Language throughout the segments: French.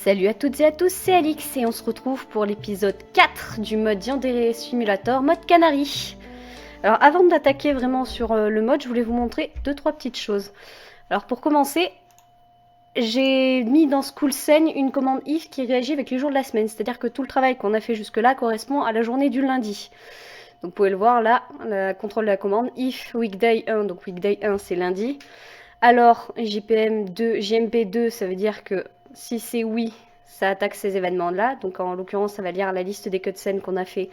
Salut à toutes et à tous, c'est Alix et on se retrouve pour l'épisode 4 du mode Yandere Simulator, mode Canary. Alors avant d'attaquer vraiment sur le mode, je voulais vous montrer 2-3 petites choses. Alors pour commencer, j'ai mis dans School Scene une commande if qui réagit avec les jours de la semaine, c'est-à-dire que tout le travail qu'on a fait jusque là correspond à la journée du lundi. Donc vous pouvez le voir là, le contrôle de la commande, if weekday 1, donc weekday 1 c'est lundi. Alors JMP2 ça veut dire que si c'est oui, ça attaque ces événements-là. Donc en l'occurrence, ça va lire la liste des cutscenes qu'on a fait,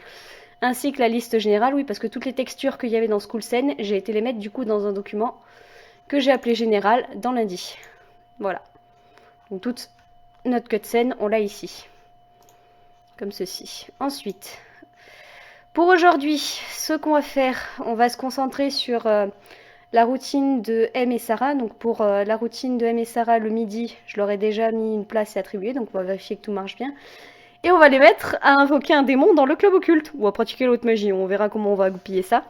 ainsi que la liste générale, oui, parce que toutes les textures qu'il y avait dans School Scene, j'ai été les mettre du coup dans un document que j'ai appelé général dans lundi. Voilà. Donc toute notre cutscene, on l'a ici. Comme ceci. Ensuite, pour aujourd'hui, ce qu'on va faire, on va se concentrer sur la routine de M et Sarah. Donc pour la routine de M et Sarah le midi, je leur ai déjà mis une place et attribuée, donc on va vérifier que tout marche bien. Et on va les mettre à invoquer un démon dans le club occulte, ou à pratiquer l'autre magie, on verra comment on va goupiller ça.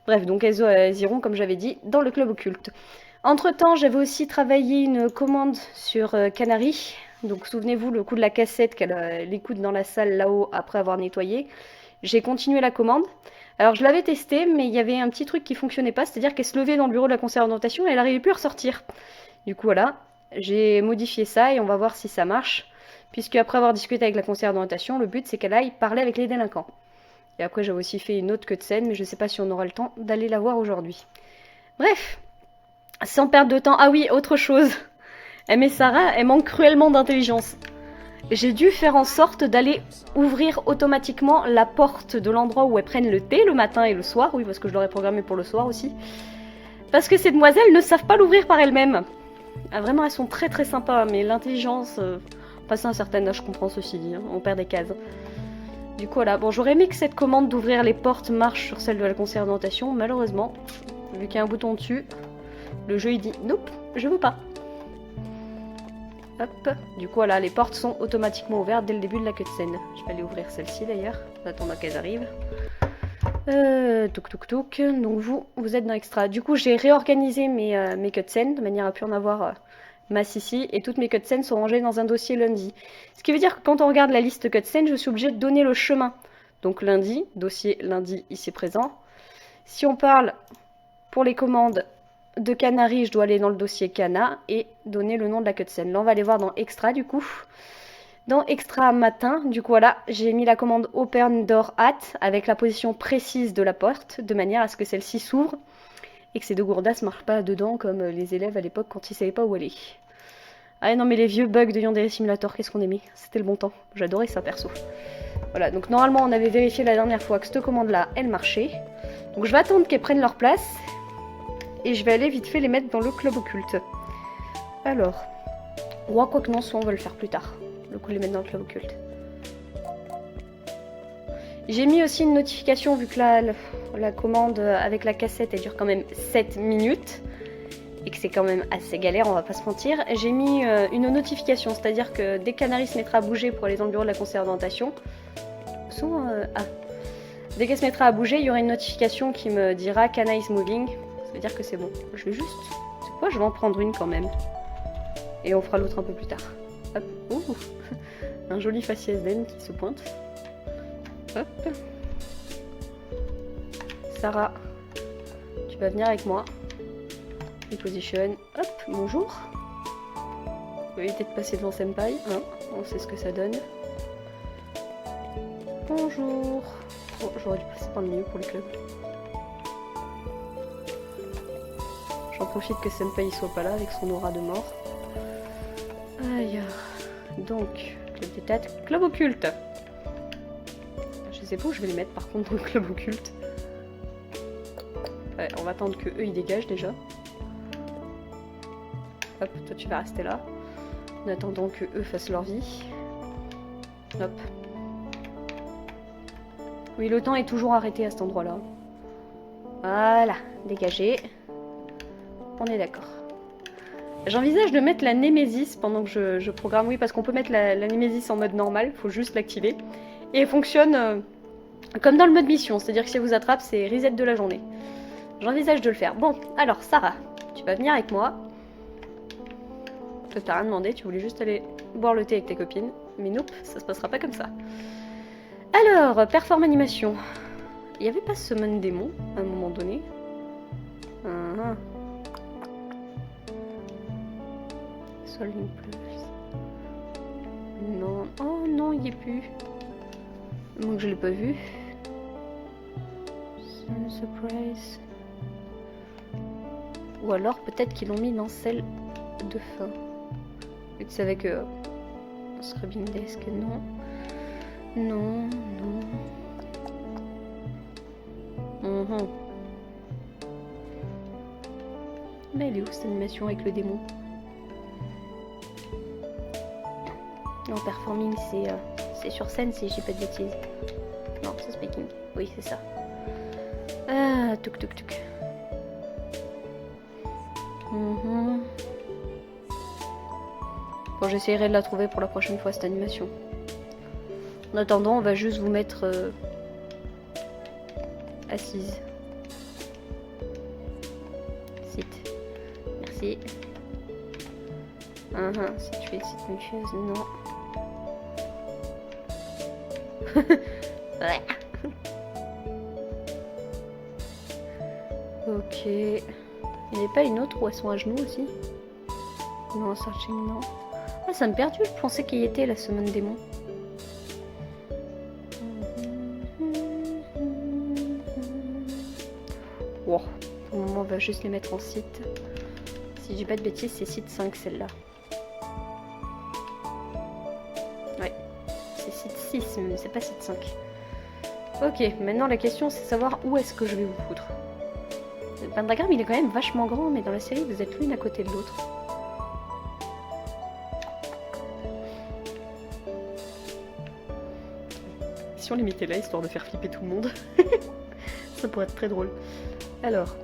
Bref, donc elles iront, comme j'avais dit, dans le club occulte. Entre temps, j'avais aussi travaillé une commande sur Canary. Donc souvenez-vous le coup de la cassette qu'elle écoute dans la salle là-haut après avoir nettoyé. J'ai continué la commande. Alors je l'avais testé, mais il y avait un petit truc qui fonctionnait pas, c'est-à-dire qu'elle se levait dans le bureau de la conseillère d'orientation et elle n'arrivait plus à ressortir. Du coup voilà, j'ai modifié ça et on va voir si ça marche. Puisque après avoir discuté avec la conseillère d'orientation, le but c'est qu'elle aille parler avec les délinquants. Et après j'avais aussi fait une autre cutscene, mais je sais pas si on aura le temps d'aller la voir aujourd'hui. Bref, sans perdre de temps, ah oui, autre chose. M et Sarah, elles manquent cruellement d'intelligence. J'ai dû faire en sorte d'aller ouvrir automatiquement la porte de l'endroit où elles prennent le thé le matin et le soir. Oui, parce que je l'aurais programmé pour le soir aussi. Parce que ces demoiselles ne savent pas l'ouvrir par elles-mêmes. Ah, vraiment, elles sont très très sympas, mais l'intelligence, passé un certain âge, je comprends ceci dit, hein, on perd des cases. Du coup, voilà. Bon, j'aurais aimé que cette commande d'ouvrir les portes marche sur celle de la conseillère d'orientation. Malheureusement, vu qu'il y a un bouton dessus, le jeu il dit nope, je veux pas. Hop, du coup voilà, les portes sont automatiquement ouvertes dès le début de la cutscene. Je vais aller ouvrir celle-ci d'ailleurs, en attendant qu'elles arrivent. Touk. Donc vous êtes dans Extra. Du coup j'ai réorganisé mes cutscenes de manière à plus en avoir masse ici. Et toutes mes cutscenes sont rangées dans un dossier lundi. Ce qui veut dire que quand on regarde la liste cutscene, je suis obligée de donner le chemin. Donc lundi, dossier lundi ici présent. Si on parle pour les commandes de Canary, je dois aller dans le dossier Cana et donner le nom de la cutscene. Là, on va aller voir dans Extra, du coup. Dans Extra matin, du coup, voilà, j'ai mis la commande Open Door At avec la position précise de la porte, de manière à ce que celle-ci s'ouvre et que ces deux gourdasses ne marchent pas dedans comme les élèves à l'époque quand ils ne savaient pas où aller. Ah non, mais les vieux bugs de Yandere Simulator, qu'est-ce qu'on aimait? C'était le bon temps. J'adorais ça, perso. Voilà, donc normalement, on avait vérifié la dernière fois que cette commande-là, elle marchait. Donc je vais attendre qu'elles prennent leur place. Et je vais aller vite fait les mettre dans le club occulte. Alors, quoi que non, soit on va le faire plus tard. Le coup de les mettre dans le club occulte. J'ai mis aussi une notification vu que la commande avec la cassette elle dure quand même 7 minutes. Et que c'est quand même assez galère, on va pas se mentir. J'ai mis une notification, c'est-à-dire que dès que Canary se mettra à bouger pour aller dans le bureau de la conseillère d'orientation, dès qu'elle se mettra à bouger, il y aura une notification qui me dira Cana is moving. Ça veut dire que c'est bon. Je vais juste... C'est quoi? Je vais en prendre une quand même. Et on fera l'autre un peu plus tard. Hop. Ouh. Un joli faciès d'N qui se pointe. Hop. Sarah, tu vas venir avec moi. Reposition. Hop, bonjour. On va éviter de passer devant Senpai. Hein. On sait ce que ça donne. Bonjour. Oh, j'aurais dû passer par le milieu pour le club. J'en profite que Senpai soit pas là avec son aura de mort. Aïe. Donc, club des têtes, club occulte. Je sais pas où je vais les mettre par contre dans le club occulte. Ouais, on va attendre que eux ils dégagent déjà. Hop, toi tu vas rester là. En attendant que eux fassent leur vie. Hop. Oui, le temps est toujours arrêté à cet endroit-là. Voilà, dégagé. On est d'accord. J'envisage de mettre la Némésis pendant que je programme. Oui, parce qu'on peut mettre la Némésis en mode normal. Il faut juste l'activer. Et elle fonctionne comme dans le mode mission. C'est-à-dire que si elle vous attrape, c'est reset de la journée. J'envisage de le faire. Bon, alors Sarah, tu vas venir avec moi. Toi, t'as rien demandé, tu voulais juste aller boire le thé avec tes copines. Mais nope, ça se passera pas comme ça. Alors, perform animation. Il y avait pas Summon Démon à un moment donné. Solving plus. Non. Oh non, il y est plus. Donc je l'ai pas vu. Surprise. Ou alors peut-être qu'ils l'ont mis dans celle de fin. Et tu savais que Scrubbing Desk, non. Non, non. Mais elle est où cette animation avec le démon? Non, performing c'est sur scène si je dis pas de bêtises. Non, c'est speaking. Oui, c'est ça. Ah, tuk. Bon, j'essaierai de la trouver pour la prochaine fois cette animation. En attendant, on va juste vous mettre assise. Site. Merci. Si tu fais site mucheuse, non. Ouais. Ok. Il n'y avait pas une autre où elles sont à genoux aussi? Non, searching, non. Ah, ça me perdu, je pensais qu'il y était la semaine démon. Wow. Pour le moment, on va juste les mettre en site. Si je dis pas de bêtises, c'est site 5 celle-là. Ouais. C'est site 6, mais c'est pas site 5. Ok, maintenant la question c'est de savoir où est-ce que je vais vous foutre. Le pentagramme il est quand même vachement grand, mais dans la série vous êtes l'une à côté de l'autre. Si on les mettait là, histoire de faire flipper tout le monde. Ça pourrait être très drôle. Alors.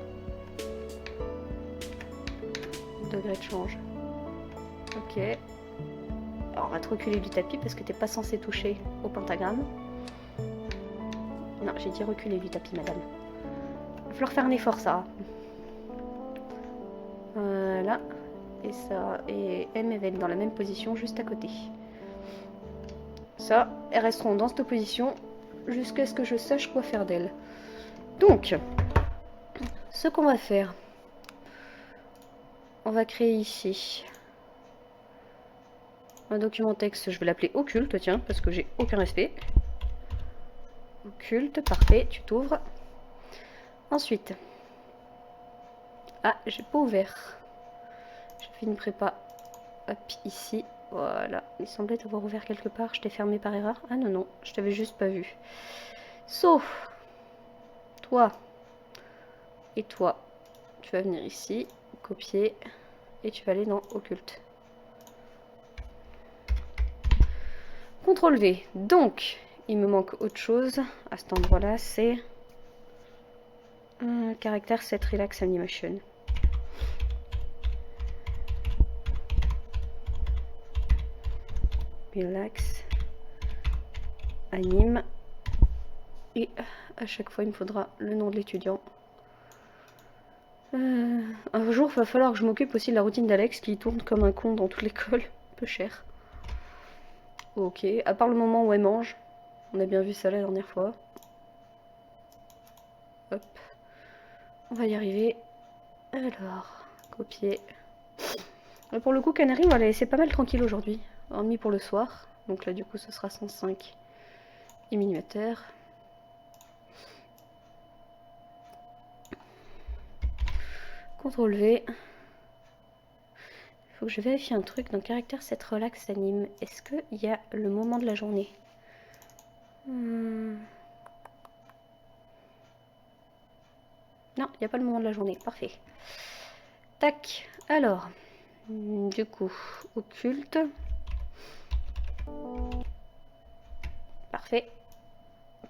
Degré de change. Ok. Alors on va te reculer du tapis parce que t'es pas censé toucher au pentagramme. Non, j'ai dit reculer du tapis, madame. Il va falloir faire un effort, ça. Voilà. Et ça. Et M, elle va être dans la même position, juste à côté. Ça, elles resteront dans cette position jusqu'à ce que je sache quoi faire d'elles. Donc, ce qu'on va faire, on va créer ici un document texte. Je vais l'appeler occulte, tiens, parce que j'ai aucun respect. Occulte, parfait, tu t'ouvres. Ensuite, ah, j'ai pas ouvert. J'ai fait une prépa. Hop, ici. Voilà. Il semblait t'avoir ouvert quelque part. Je t'ai fermé par erreur. Ah non, non, je t'avais juste pas vu. Sauf toi et toi. Tu vas venir ici, copier, et tu vas aller dans occulte. CTRL V. Donc, il me manque autre chose à cet endroit-là, c'est un caractère set relax animation. Relax anime. Et à chaque fois, il me faudra le nom de l'étudiant. Un jour, il va falloir que je m'occupe aussi de la routine d'Alex qui tourne comme un con dans toute l'école. Un peu cher. Ok, à part le moment où elle mange. On a bien vu ça la dernière fois. Hop. On va y arriver. Alors, copier. Pour le coup, Canary, on va la laisser pas mal tranquille aujourd'hui. Hormis pour le soir. Donc là, du coup, ce sera 105 mm. CTRL V. Il faut que je vérifie un truc dans caractère set relax anime. Est-ce qu'il y a le moment de la journée? Non, il n'y a pas le moment de la journée. Parfait. Tac. Alors, du coup, occulte. Parfait.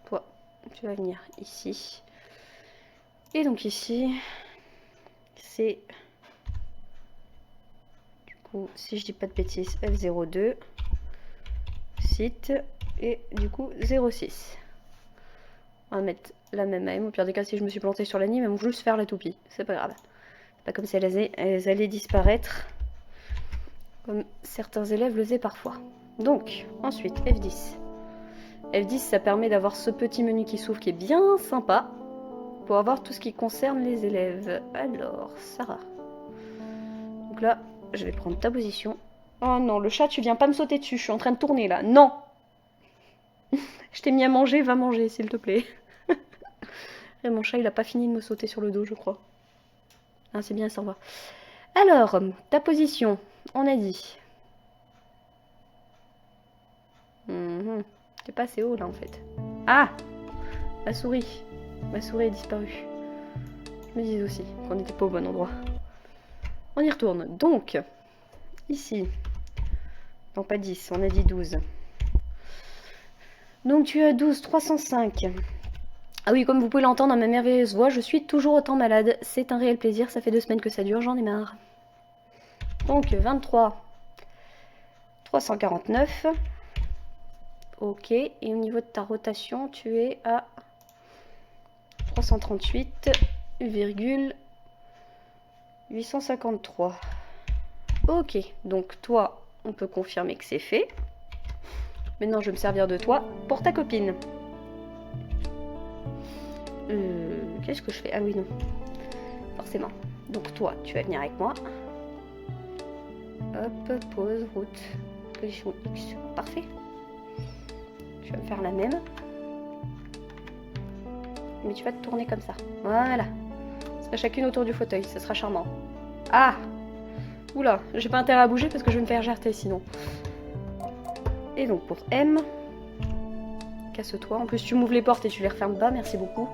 Toi, tu vas venir ici. Et donc ici, c'est... Du coup, si je dis pas de bêtises, F02. Site. Et du coup, 06. On va mettre la même AM. Au pire des cas, si je me suis plantée sur l'anime, elles vont juste faire la toupie. C'est pas grave. C'est pas comme si elles allaient disparaître comme certains élèves le faisaient parfois. Donc, ensuite, F10. F10, ça permet d'avoir ce petit menu qui s'ouvre qui est bien sympa pour avoir tout ce qui concerne les élèves. Alors, Sarah. Donc là, je vais prendre ta position. Oh non, le chat, tu viens pas me sauter dessus, je suis en train de tourner là. Non! Je t'ai mis à manger, va manger s'il te plaît. Et mon chat, il a pas fini de me sauter sur le dos, je crois. Ah, c'est bien, ça va. Alors, ta position, on a dit. T'es pas assez haut là en fait. Ah! Ma souris. Ma souris est disparue. Je me disais aussi qu'on n'était pas au bon endroit. On y retourne. Donc, ici. Non, pas 10, on a dit 12. Donc tu as 12, 305. Ah oui, comme vous pouvez l'entendre dans ma merveilleuse voix, je suis toujours autant malade. C'est un réel plaisir, ça fait 2 semaines que ça dure, j'en ai marre. Donc 23, 349. Ok, et au niveau de ta rotation, tu es à 338,853. Ok, donc toi, on peut confirmer que c'est fait. Maintenant, je vais me servir de toi pour ta copine. Qu'est-ce que je fais? Ah oui, non. Forcément. Donc toi, tu vas venir avec moi. Hop, pause, route. Position X. Parfait. Tu vas me faire la même. Mais tu vas te tourner comme ça. Voilà. Ce sera chacune autour du fauteuil. Ça sera charmant. Ah! Oula, j'ai pas intérêt à bouger parce que je vais me faire gerter sinon. Et donc pour M, casse-toi. En plus, tu m'ouvres les portes et tu les refermes pas. Merci beaucoup.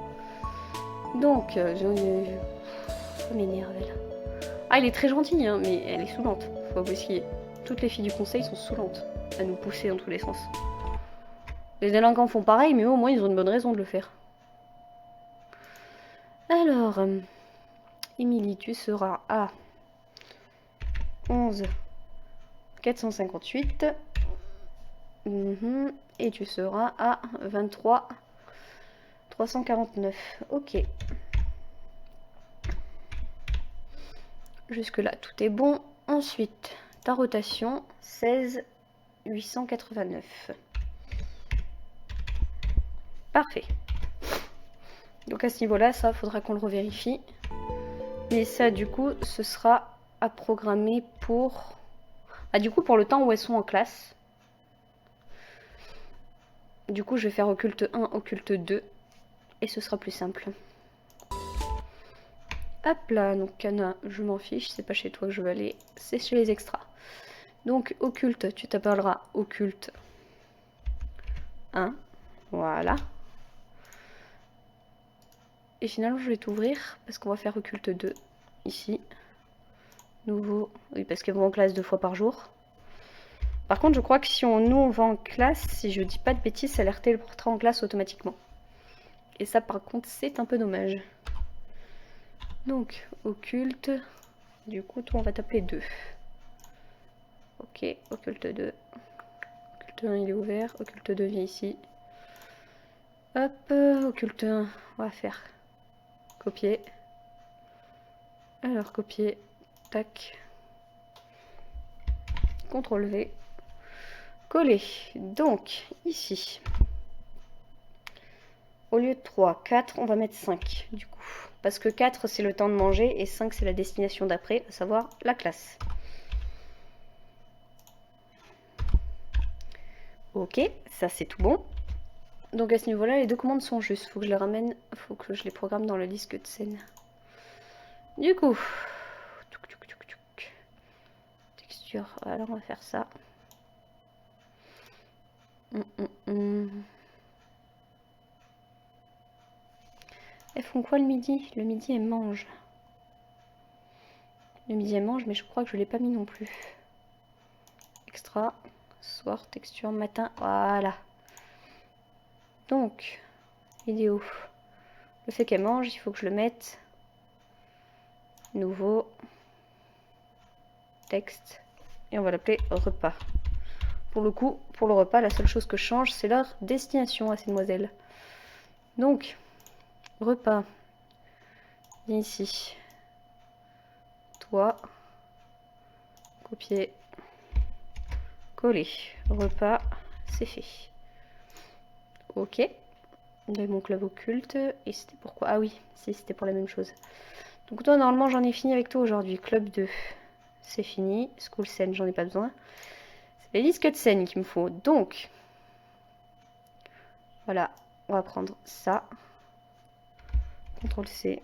Donc, ça m'énerve elle. Ah, elle est très gentille, hein, mais elle est saoulante. Faut pas oublier. Toutes les filles du conseil sont saoulantes. À nous pousser dans tous les sens. Les délinquants font pareil, mais au moins ils ont une bonne raison de le faire. Alors, Émilie, tu seras à 11 458. Et tu seras à 23 349. Ok. Jusque là, tout est bon. Ensuite, ta rotation, 16 889. Parfait. Donc à ce niveau-là, ça, faudra qu'on le revérifie. Mais ça, du coup, ce sera à programmer pour... Ah, du coup, pour le temps où elles sont en classe. Du coup, je vais faire occulte 1, occulte 2. Et ce sera plus simple. Hop là, donc Cana, je m'en fiche, c'est pas chez toi que je vais aller, c'est chez les extras. Donc occulte, tu t'appelleras occulte 1. Voilà. Et finalement, je vais t'ouvrir parce qu'on va faire occulte 2 ici. Nouveau. Oui, parce qu'elles vont en classe 2 fois par jour. Par contre, je crois que si nous on va en classe, si je dis pas de bêtises, ça les téléportera en classe automatiquement. Et ça, par contre, c'est un peu dommage. Donc, occulte. Du coup, toi, on va t'appeler 2. Ok, occulte 2. Occulte 1, il est ouvert. Occulte 2 vient ici. Hop, occulte 1, on va faire copier. Alors, copier. Tac. CTRL V. Coller. Donc, ici. Au lieu de 3, 4, on va mettre 5, du coup. Parce que 4, c'est le temps de manger, et 5, c'est la destination d'après, à savoir la classe. Ok, ça c'est tout bon. Donc à ce niveau-là, les deux commandes sont justes. Faut que je les ramène, faut que je les programme dans le disque de scène. Du coup, texture, alors on va faire ça. Elles font quoi le midi? Le midi, elles mangent. Le midi, elles mangent, mais je crois que je ne l'ai pas mis non plus. Extra, soir, texture, matin, voilà. Donc, vidéo. Le fait qu'elle mange, il faut que je le mette. Nouveau. Texte. Et on va l'appeler repas. Pour le coup, pour le repas, la seule chose que je change, c'est leur destination à ces demoiselles. Donc, repas. Viens ici. Toi. Copier. Coller. Repas, c'est fait. Ok. De mon club occulte. Et c'était pourquoi? Ah oui, si, c'était pour la même chose. Donc toi, normalement, j'en ai fini avec toi aujourd'hui. Club 2, c'est fini. School Scene, j'en ai pas besoin. C'est les listes de scène qu'il me faut. Donc, voilà, on va prendre ça. CTRL-C.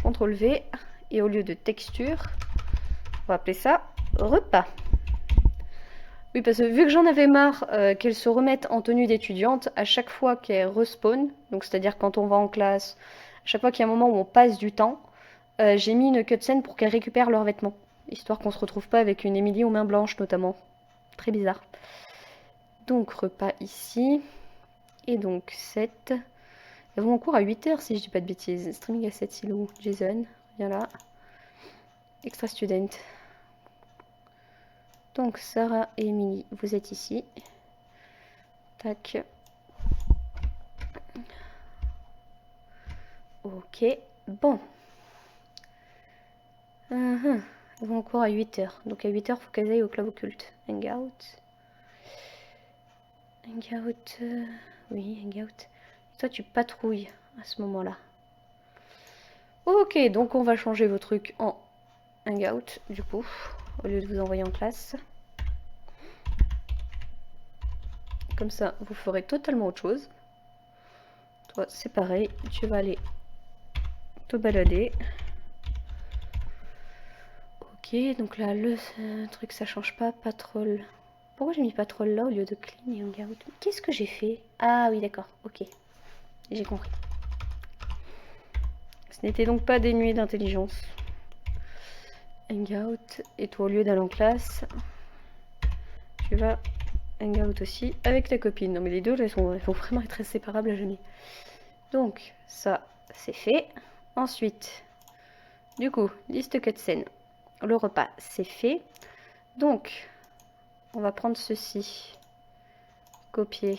CTRL-V. Et au lieu de texture, on va appeler ça repas. Oui, parce que vu que j'en avais marre qu'elles se remettent en tenue d'étudiante à chaque fois qu'elles respawn, donc c'est-à-dire quand on va en classe, à chaque fois qu'il y a un moment où on passe du temps, j'ai mis une cutscene pour qu'elles récupèrent leurs vêtements, histoire qu'on se retrouve pas avec une Emily aux mains blanches notamment. Très bizarre. Donc repas ici, et donc 7. Elles vont en cours à 8h si je dis pas de bêtises. Streaming à 7 silo, Jason, viens là. Extra student. Donc Sarah et Emily, vous êtes ici. Tac. Ok, bon. Elles vont encore à 8h. Donc à 8h, faut qu'elles aillent au club occulte. Hangout. Hangout. Oui, hangout. Et toi, tu patrouilles à ce moment-là. Ok, donc on va changer vos trucs en hangout, du coup, au lieu de vous envoyer en classe. Comme ça, vous ferez totalement autre chose. Toi, c'est pareil, tu vas aller te balader. Ok, donc là, le truc, ça change pas. Patrol. Pourquoi j'ai mis patrol là au lieu de clean et hangout? Qu'est-ce que j'ai fait? Ah oui, d'accord, ok. J'ai compris. Ce n'était donc pas des nuits d'intelligence. Hangout. Et toi, au lieu d'aller en classe, tu vas hangout aussi avec ta copine. Non mais les deux, elles vont vraiment être inséparables à jamais. Donc, ça, c'est fait. Ensuite, du coup, liste cutscene. Le repas, c'est fait. Donc, on va prendre ceci. Copier.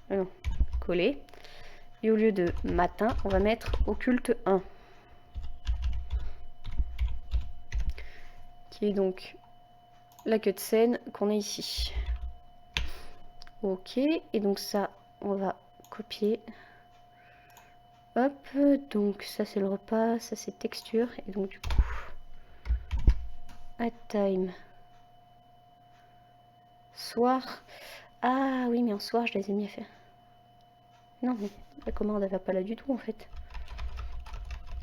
Non, coller. Et au lieu de matin, on va mettre occulte 1. Qui est donc la cutscene qu'on a ici. Ok, et donc ça, on va copier. Hop, donc ça c'est le repas, ça c'est texture, et donc du coup, at time, soir. Ah oui, mais en soir, je les ai mis à faire. Non, mais la commande, elle va pas là du tout en fait.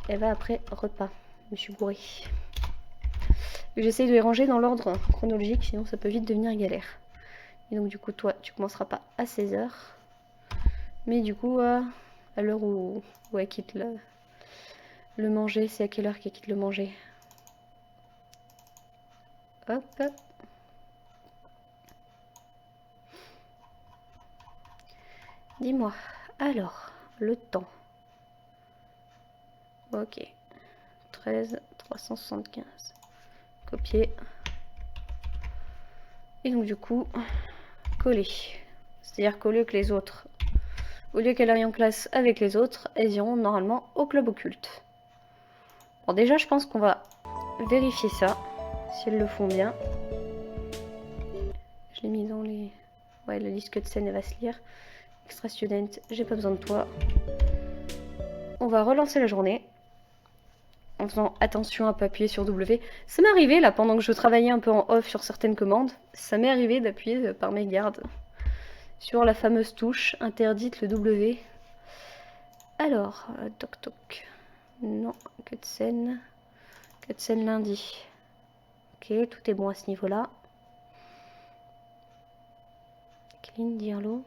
Elle va après repas. Je me suis bourrée. J'essaye de les ranger dans l'ordre chronologique, sinon ça peut vite devenir galère. Et donc du coup, toi, tu commenceras pas à 16h. Mais du coup, à l'heure où elle quitte le manger, c'est à quelle heure qu'elle quitte le manger? Hop, hop. Dis-moi, alors, le temps. Ok. 13, 375. Copier. Et donc du coup, coller. C'est-à-dire qu'au lieu que les autres, au lieu qu'elles aillent en classe avec les autres, elles iront normalement au club occulte. Bon déjà, je pense qu'on va vérifier ça, si elles le font bien. Je l'ai mis dans les... Ouais, la liste cutscene, elle va se lire. Extra student, j'ai pas besoin de toi. On va relancer la journée. En faisant attention à pas appuyer sur W. Ça m'est arrivé là, pendant que je travaillais un peu en off sur certaines commandes, ça m'est arrivé d'appuyer par mégarde sur la fameuse touche interdite, le W. Alors, toc toc. Non, cutscene. Cutscene lundi. Ok, tout est bon à ce niveau-là. Clean, Dirlo.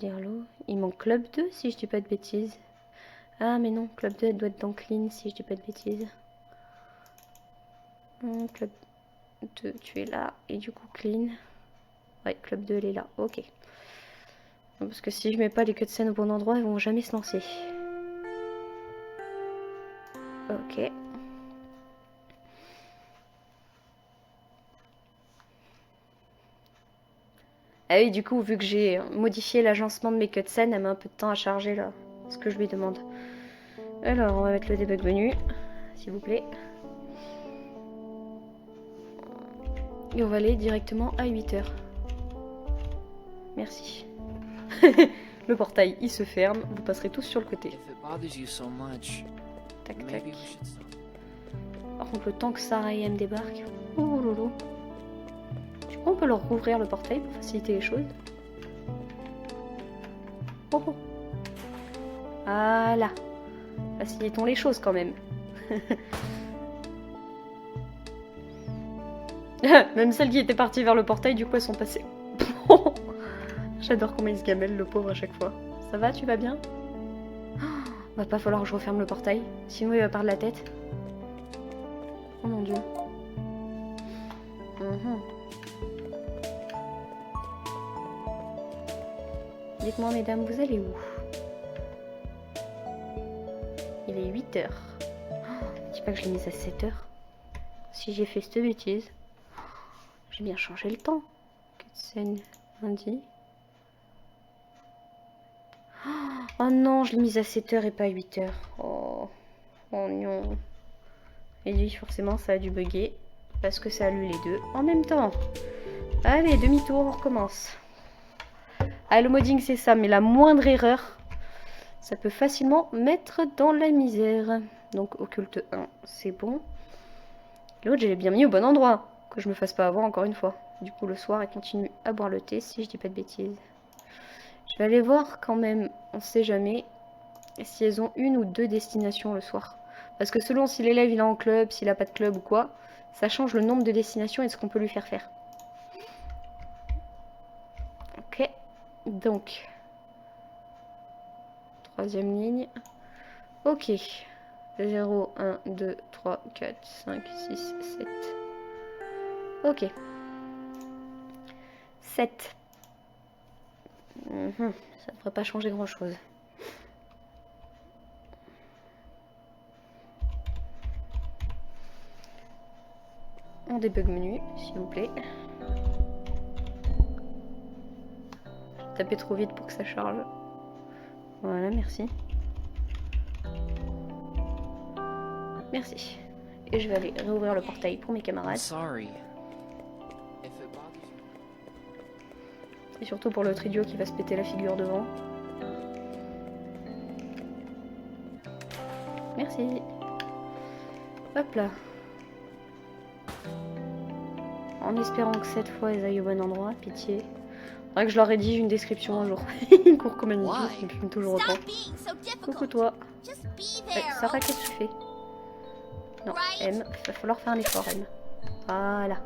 Dirlo. Il manque Club 2 si je dis pas de bêtises. Ah mais non, Club 2 elle doit être dans Clean si je dis pas de bêtises. Club 2, tu es là. Et du coup Clean. Ouais, Club 2 elle est là, ok. Parce que si je mets pas les cutscenes au bon endroit, elles vont jamais se lancer. Ok. Ah oui, du coup, vu que j'ai modifié l'agencement de mes cutscenes, elle met un peu de temps à charger là, ce que je lui demande. Alors, on va mettre le debug menu, s'il vous plaît. Et on va aller directement à 8h. Merci. Le portail, il se ferme. Vous passerez tous sur le côté. Tac, tac. Par contre, le temps que Sarah et M débarquent... Oh lolo. Je crois qu'on peut leur rouvrir le portail pour faciliter les choses. Oh oh. Voilà. Facilitons les choses quand même. Même celles qui étaient parties vers le portail, du coup, elles sont passées. J'adore comment il se gamelle, le pauvre, à chaque fois. Ça va, tu vas bien? Va pas falloir que je referme le portail, sinon il va perdre la tête. Oh mon dieu. Dites-moi, mesdames, vous allez où? Il est 8h. Dis pas que je l'ai mise à 7h. Si j'ai fait cette bêtise. J'ai bien changé le temps. Scène lundi. Oh non, je l'ai mise à 7h et pas à 8h. Oh non. Et lui, forcément, ça a dû bugger. Parce que ça a lu les deux en même temps. Allez, demi-tour, on recommence. Ah, le modding, c'est ça. Mais la moindre erreur, ça peut facilement mettre dans la misère. Donc, occulte 1, c'est bon. L'autre, j'ai bien mis au bon endroit. Que je me fasse pas avoir encore une fois. Du coup, le soir, elle continue à boire le thé, si je dis pas de bêtises. Je vais aller voir quand même, on sait jamais, si elles ont une ou deux destinations le soir. Parce que selon si l'élève il est en club, s'il a pas de club ou quoi, ça change le nombre de destinations et ce qu'on peut lui faire faire. Ok, donc, troisième ligne. Ok, 0, 1, 2, 3, 4, 5, 6, 7. Ok. 7. Ça ne devrait pas changer grand chose. On débug menu, s'il vous plaît. J'ai tapé trop vite pour que ça charge. Voilà, merci. Merci. Et je vais aller réouvrir le portail pour mes camarades. Et surtout pour l'autre idiot qui va se péter la figure devant. Merci. Hop là. En espérant que cette fois elles aillent au bon endroit, pitié. Faudrait que je leur rédige une description un jour. Ils courent comme un idiot, ils me filment toujours autant. Coucou toi. Ouais, Sarah, qu'est-ce que tu fais? Non, M, il va falloir faire un effort, M. Voilà.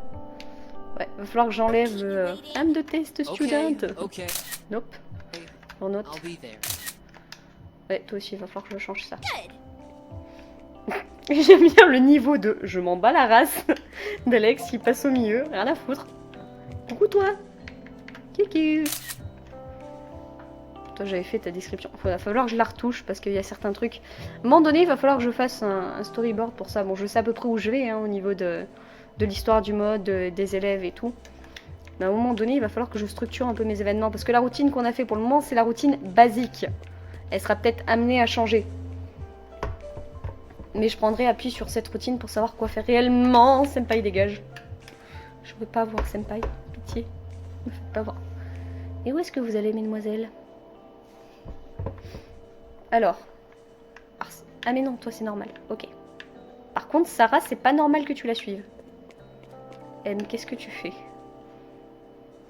Ouais, il va falloir que j'enlève le I'm the test student. Nope. En note. Ouais, toi aussi, il va falloir que je change ça. J'aime bien le niveau de je m'en bats la race d'Alex qui passe au milieu, rien à foutre. Coucou toi. Kiki. Toi, j'avais fait ta description. Il va falloir que je la retouche parce qu'il y a certains trucs. À un moment donné, il va falloir que je fasse un storyboard pour ça. Bon, je sais à peu près où je vais hein, au niveau de l'histoire du mode, des élèves et tout. Mais à un moment donné, il va falloir que je structure un peu mes événements. Parce que la routine qu'on a fait pour le moment, c'est la routine basique. Elle sera peut-être amenée à changer. Mais je prendrai appui sur cette routine pour savoir quoi faire réellement. Senpai, dégage. Je veux pas voir Senpai. Pitié. Ne me faites pas voir. Et où est-ce que vous allez, mesdemoiselles? Alors. Ah mais non, toi c'est normal. Ok. Par contre, Sarah, c'est pas normal que tu la suives. M, qu'est-ce que tu fais?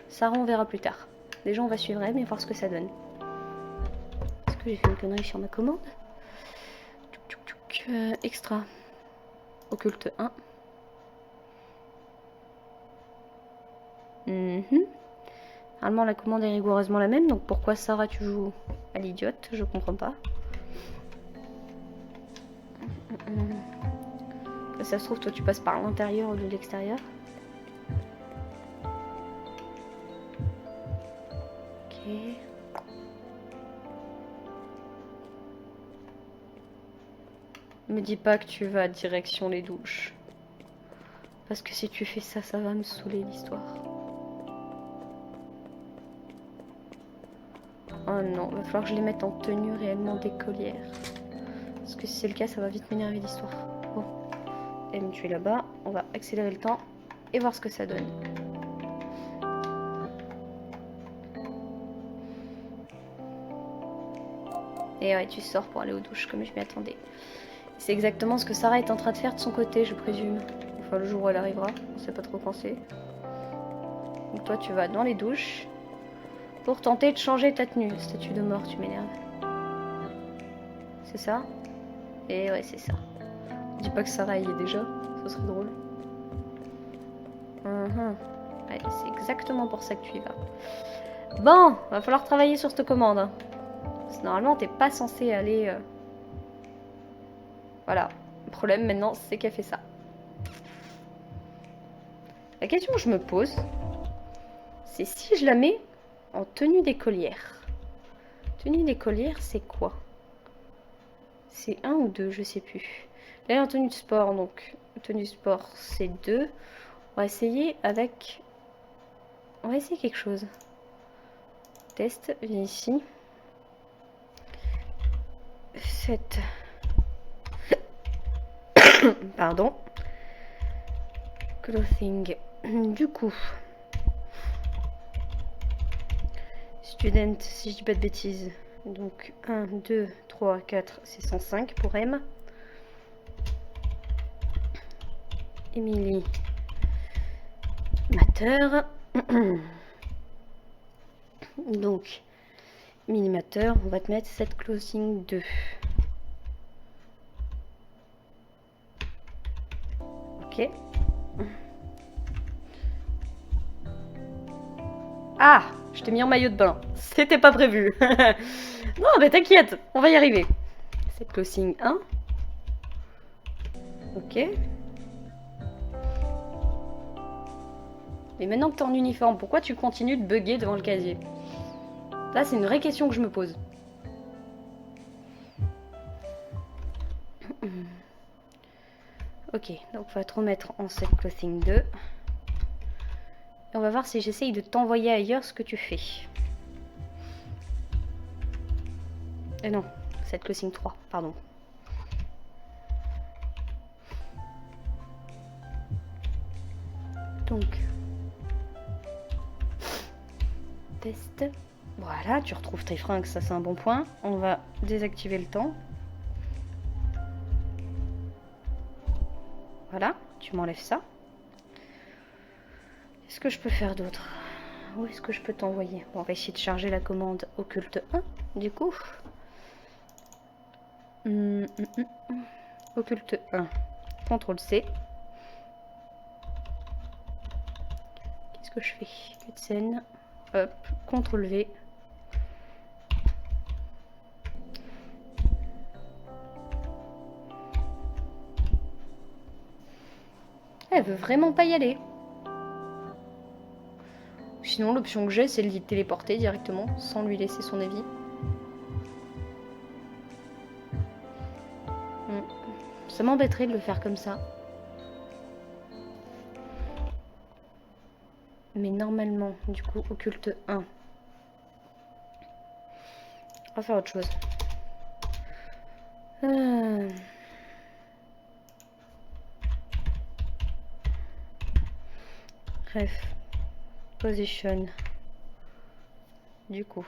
Sarah, on verra plus tard. Déjà, on va suivre M et voir ce que ça donne. Est-ce que j'ai fait une connerie sur ma commande? Extra. Occulte 1. Normalement, la commande est rigoureusement la même. Donc, pourquoi Sarah, tu joues à l'idiote? Je comprends pas. Ça se trouve, toi, tu passes par l'intérieur ou de l'extérieur. Ok. Me dis pas que tu vas direction les douches. Parce que si tu fais ça, ça va me saouler l'histoire. Oh non, va falloir que je les mette en tenue réellement d'écolière. Parce que si c'est le cas, ça va vite m'énerver l'histoire. Bon. M, tu es là-bas. On va accélérer le temps. et voir ce que ça donne. Et ouais, tu sors pour aller aux douches comme je m'y attendais. C'est exactement ce que Sarah est en train de faire de son côté, je présume. Enfin, le jour où elle arrivera, on sait pas trop quand c'est. Donc toi, tu vas dans les douches pour tenter de changer ta tenue. Statue de mort, tu m'énerves. C'est ça? Et ouais, c'est ça. Dis pas que Sarah y est déjà, ce serait drôle. Ouais, c'est exactement pour ça que tu y vas. Bon, va falloir travailler sur cette commande. Hein. Parce que normalement, t'es pas censé aller... Voilà. Le problème maintenant, c'est qu'elle fait ça. La question que je me pose, c'est si je la mets en tenue d'écolière. Tenue d'écolière, c'est quoi? C'est 1 ou 2, je sais plus. Là, elle est en tenue de sport, donc tenue de sport, c'est 2. On va essayer avec... On va essayer quelque chose. Test, viens ici. 7. Pardon. Clothing. Du coup. Student, si je dis pas de bêtises. Donc 1, 2, 3, 4, c'est 105 pour M. Emily. Mater. Donc, Minimateur, on va te mettre cette closing 2. Ok. Ah, je t'ai mis en maillot de bain. C'était pas prévu. Non, mais t'inquiète, on va y arriver. Cette closing 1. Ok. Mais maintenant que t'es en uniforme, pourquoi tu continues de bugger devant le casier? Ça, c'est une vraie question que je me pose. Ok, donc on va te remettre en set clothing 2. Et on va voir si j'essaye de t'envoyer ailleurs ce que tu fais. Non, set clothing 3, pardon. Donc, test. Voilà, tu retrouves tes fringues, ça c'est un bon point. On va désactiver le temps. Voilà, tu m'enlèves ça. Qu'est-ce que je peux faire d'autre? Où est-ce que je peux t'envoyer? Bon, on va essayer de charger la commande occulte 1, du coup. Occulte 1. CTRL C. Qu'est-ce que je fais? Cutscene. Hop, CTRL V. Elle veut vraiment pas y aller. Sinon, l'option que j'ai, c'est de l'y téléporter directement, sans lui laisser son avis. Ça m'embêterait de le faire comme ça. Mais normalement, du coup, occulte 1. On va faire autre chose. Ref. Position. Du coup.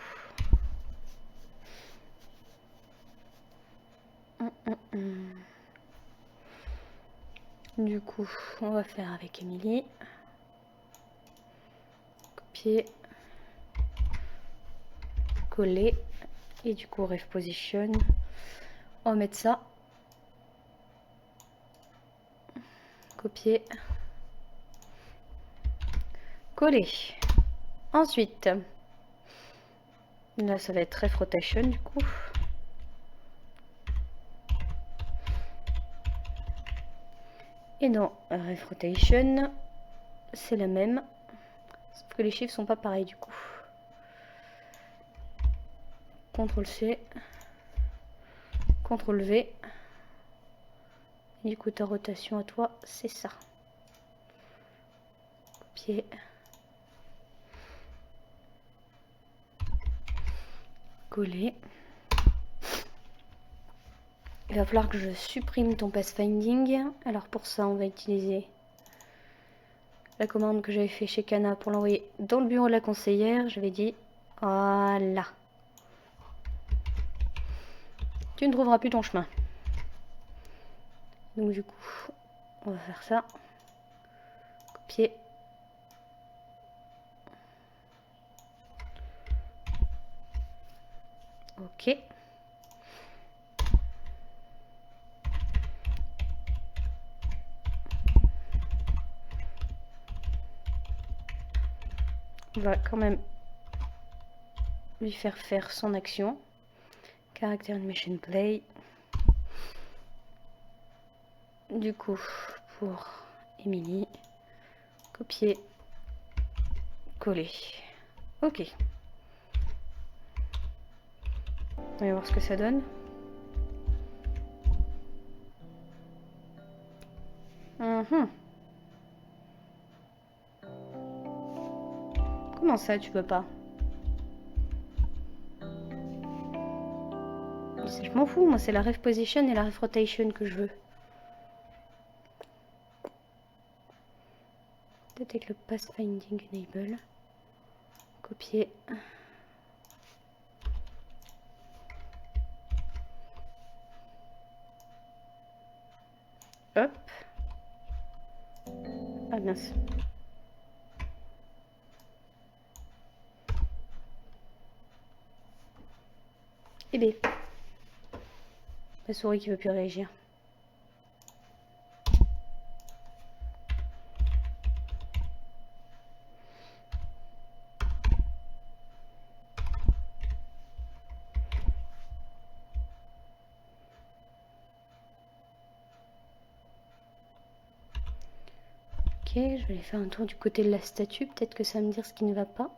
Du coup, on va faire avec Emily. Copier. Coller. Et du coup, ref position. On va mettre ça. Copier. Coller. Ensuite, là, ça va être ref rotation du coup. Et dans ref rotation, c'est la même. Sauf que les chiffres sont pas pareils du coup. CTRL C. CTRL V. Et du coup, ta rotation à toi, c'est ça. Copier. Coller. Il va falloir que je supprime ton pathfinding. Alors pour ça, on va utiliser la commande que j'avais fait chez Cana pour l'envoyer dans le bureau de la conseillère. J'avais dit, voilà. Tu ne trouveras plus ton chemin. Donc du coup, on va faire ça. Copier. Ok. On va quand même lui faire son action. Character Animation Play. Du coup, pour Emily, copier, coller. Ok. On va voir ce que ça donne. Comment ça, tu peux pas? Je m'en fous, moi c'est la ref position et la ref rotation que je veux. Peut-être avec le pathfinding enable. Copier. Hop. Ah mince. Eh bien. La souris qui veut plus réagir. Ok, je vais aller faire un tour du côté de la statue. Peut-être que ça va me dire ce qui ne va pas.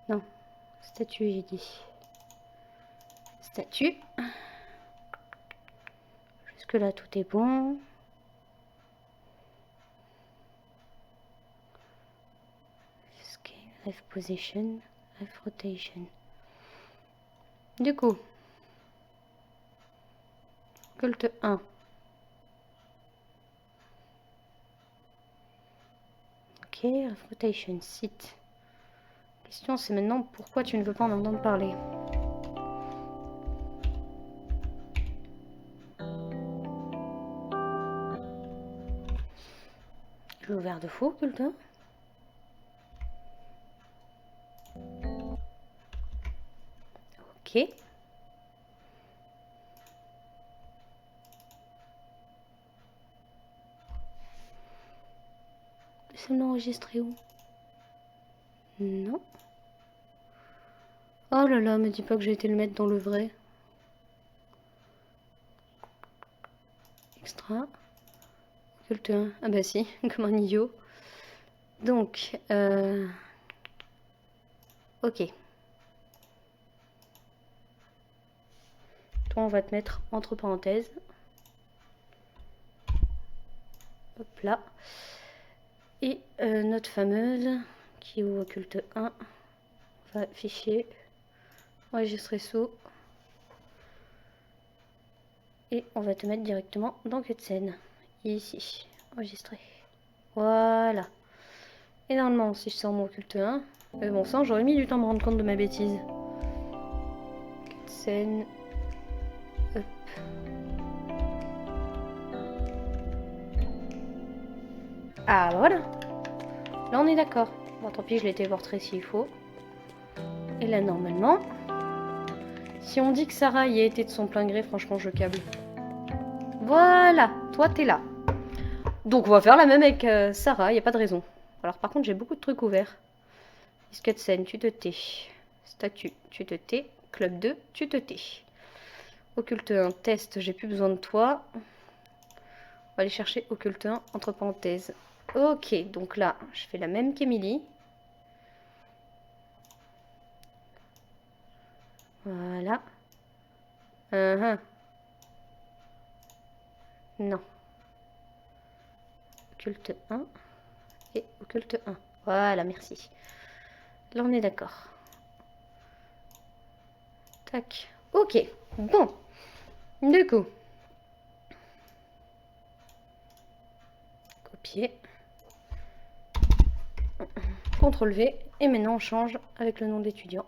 Non. Statue, j'ai dit. Statue. Jusque là, tout est bon. Scale, ref position, ref rotation. Du coup, culte 1. Ok, ref rotation, site. Question, c'est maintenant pourquoi tu ne veux pas en entendre parler. Je l'ai ouvert de faux, culte 1. Ok. C'est l'enregistrer où? Non. Oh là là, me dis pas que j'ai été le mettre dans le vrai. Extra. Culte 1. Ah bah si, comme un idiot. Donc, ok. Toi, on va te mettre entre parenthèses. Hop là. Et notre fameuse, qui est au culte 1, va fichier, enregistrer sous. Et on va te mettre directement dans cutscene. Ici, enregistrer. Voilà. Et normalement, si je sors mon culte 1, bon sang, j'aurais mis du temps à me rendre compte de ma bêtise. Cutscene. Hop. Ah bah voilà. Là on est d'accord. Bon tant pis, je l'ai téléporté s'il faut. Et là normalement, si on dit que Sarah y a été de son plein gré, franchement je câble. Voilà, toi t'es là. Donc on va faire la même avec Sarah, y a pas de raison. Alors par contre j'ai beaucoup de trucs ouverts. Cutscene, tu te tais. Statut, tu te tais. Club 2, tu te tais. Occulte 1, test, j'ai plus besoin de toi. On va aller chercher Occulte 1, entre parenthèses. Ok, donc là, je fais la même qu'Emily. Voilà. Non. Occulte 1 et Occulte 1. Voilà, merci. Là, on est d'accord. Tac. Ok. Bon. Du coup. Copier. CTRL V. Et maintenant on change avec le nom de l'étudiant.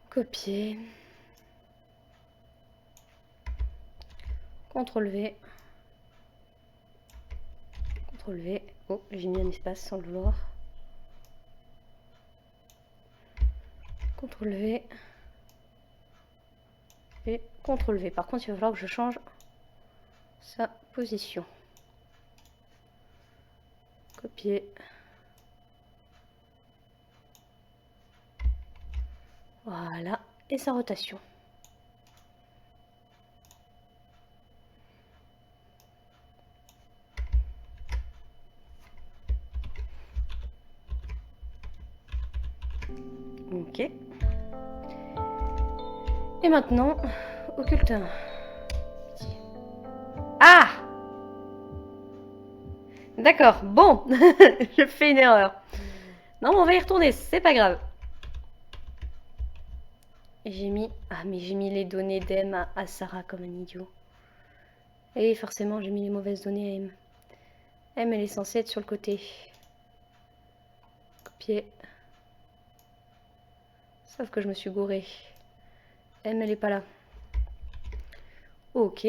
Copier. CTRL V. CTRL V. Oh, j'ai mis un espace sans le vouloir. CTRL V. Et CTRL V. Par contre, il va falloir que je change sa position. Copier. Voilà. Et sa rotation. Ok. Et maintenant, occulte 1. Ah! D'accord, bon. Je fais une erreur. Non, on va y retourner, c'est pas grave. J'ai mis... Ah, mais j'ai mis les données d'M à Sarah comme un idiot. Et forcément, j'ai mis les mauvaises données à M. M, elle est censée être sur le côté. Copier. Sauf que je me suis gourée. M, elle est pas là. Ok.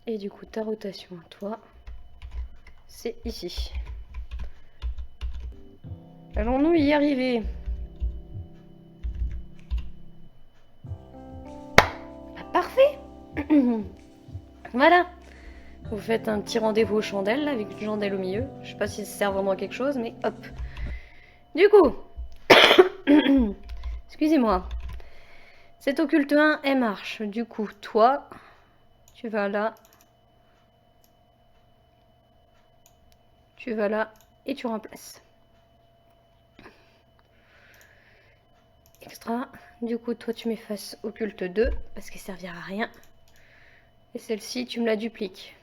Et du coup, ta rotation à toi, c'est ici. Allons-nous y arriver? Bah, parfait. Voilà. Vous faites un petit rendez-vous aux chandelles, avec une chandelle au milieu. Je sais pas si ça sert vraiment à quelque chose, mais hop. Du coup, excusez-moi. Cet occulte 1, elle marche. Du coup, toi, tu vas là. Tu vas là et tu remplaces. Extra. Du coup, toi, tu m'effaces occulte 2 parce qu'elle servira à rien. Et celle-ci, tu me la dupliques.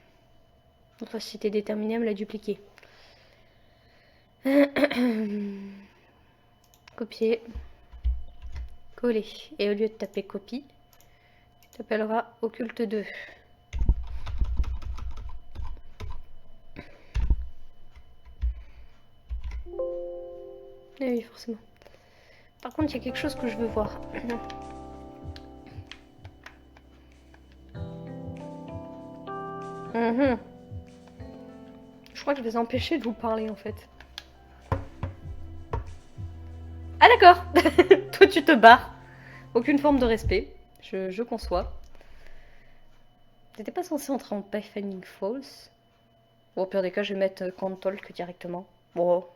Enfin, si t'es déterminé à me la dupliquer. Copier. Coller. Et au lieu de taper copie, tu t'appelleras occulte 2. Eh oui, forcément. Par contre, il y a quelque chose que je veux voir. Je crois que je vais empêcher de vous parler en fait. Ah d'accord. Toi tu te barres. Aucune forme de respect. Je conçois. T'étais pas censé entrer en Pathfinding Falls. Bon, au pire des cas, je vais mettre Cantolk directement. Bon.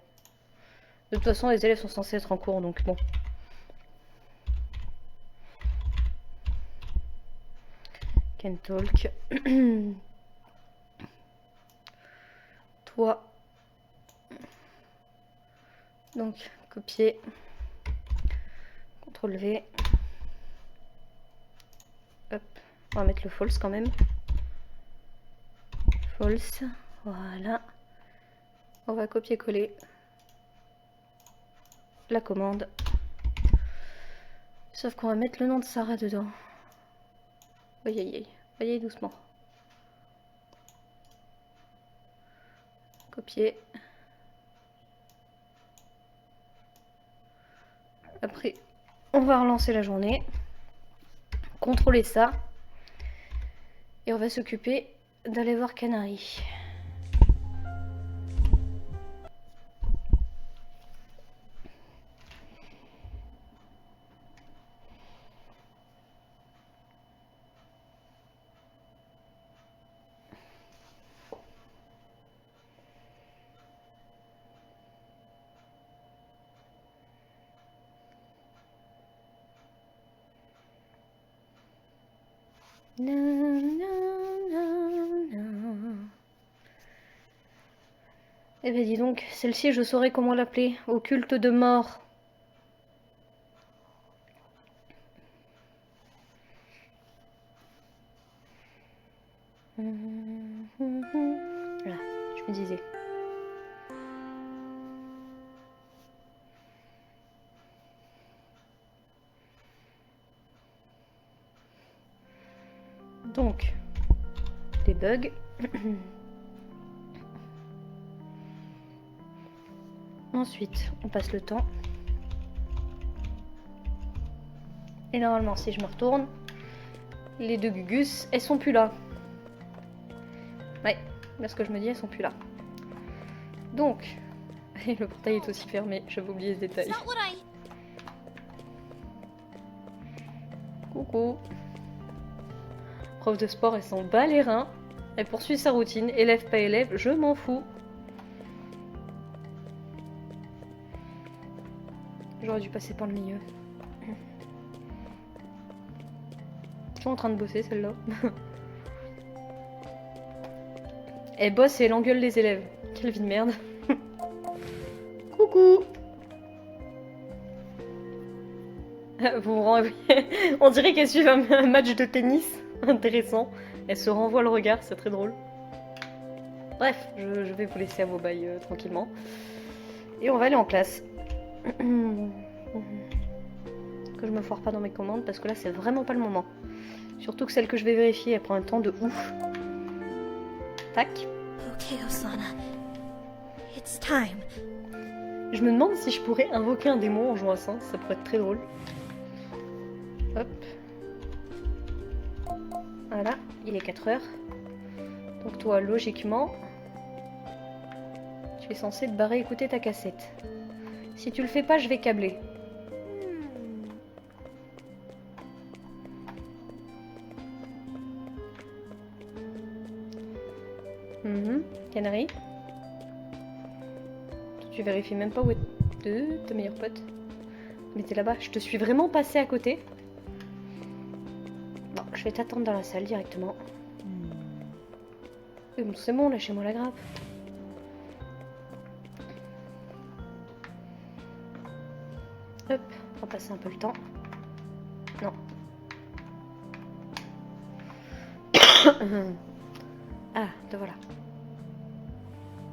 De toute façon, les élèves sont censés être en cours, donc bon. Cantolk. Toi. Donc, copier. CTRL V. Hop. On va mettre le false quand même. False. Voilà. On va copier-coller la commande. Sauf qu'on va mettre le nom de Sarah dedans. Aïe aïe aïe. Aïe aïe doucement. Copier. Après, on va relancer la journée. Contrôler ça. Et on va s'occuper d'aller voir Canary. Eh bien dis donc, celle-ci je saurais comment l'appeler. Occulte de mort. Voilà, je me disais. Donc, les bugs. Ensuite, on passe le temps. Et normalement, si je me retourne, les deux Gugus, elles sont plus là. Ouais, parce que je me dis, elles sont plus là. Donc, et le portail est aussi fermé, j'avais oublié ce détail. Coucou. Prof de sport, elle s'en bat les reins. Elle poursuit sa routine, élève pas élève, je m'en fous. J'aurais dû passer par le milieu. Toujours en train de bosser celle-là. Elle bosse et elle engueule les élèves. Quelle vie de merde. Coucou. Vous vous rendez... On dirait qu'elle suit un match de tennis. Intéressant. Elle se renvoie le regard, c'est très drôle. Bref, je vais vous laisser à vos bails tranquillement. Et on va aller en classe. Que je me foire pas dans mes commandes parce que là c'est vraiment pas le moment. Surtout que celle que je vais vérifier elle prend un temps de ouf. Tac. Okay, Osana. It's time. Je me demande si je pourrais invoquer un démon en jouant à ça pourrait être très drôle. Hop. Voilà, il est 4h. Donc toi logiquement tu es censé te barrer écouter ta cassette. Si tu le fais pas, je vais câbler. Canary. Tu vérifies même pas où est ta meilleure pote. Mais t'es là-bas, je te suis vraiment passé à côté. Bon, je vais t'attendre dans la salle directement. Bon, c'est bon, lâchez-moi la grappe. Hop, on va passer un peu le temps. Non. Ah, te voilà.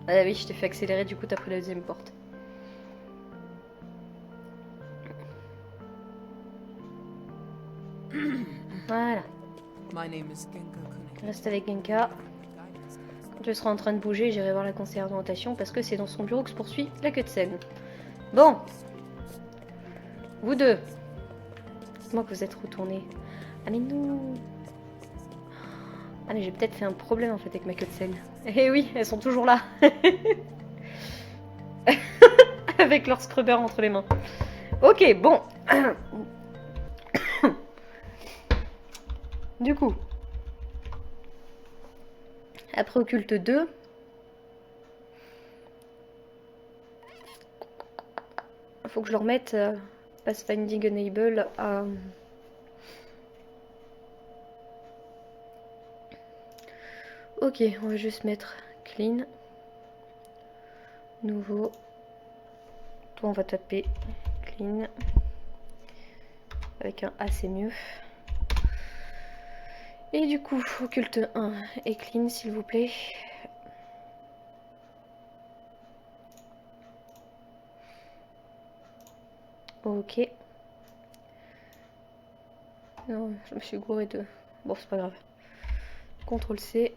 Ah oui, je t'ai fait accélérer, du coup t'as pris la deuxième porte. Voilà. Reste avec Genka. Quand tu seras en train de bouger, j'irai voir la conseillère d'orientation parce que c'est dans son bureau que se poursuit la cutscene. Bon. Vous deux. Dites-moi que vous êtes retournés. Ah mais non. Ah mais j'ai peut-être fait un problème en fait avec ma cutscene. Eh oui, elles sont toujours là. Avec leur scrubber entre les mains. Ok, bon. Du coup. Après Occulte 2. Faut que je le remette Pathfinding Enable à... Ok, on va juste mettre clean. Nouveau. Toi on va taper clean. Avec un A c'est mieux. Et du coup, Occulte 1 et clean s'il vous plaît. Ok. Non, je me suis gouré de... Bon, c'est pas grave. CTRL C.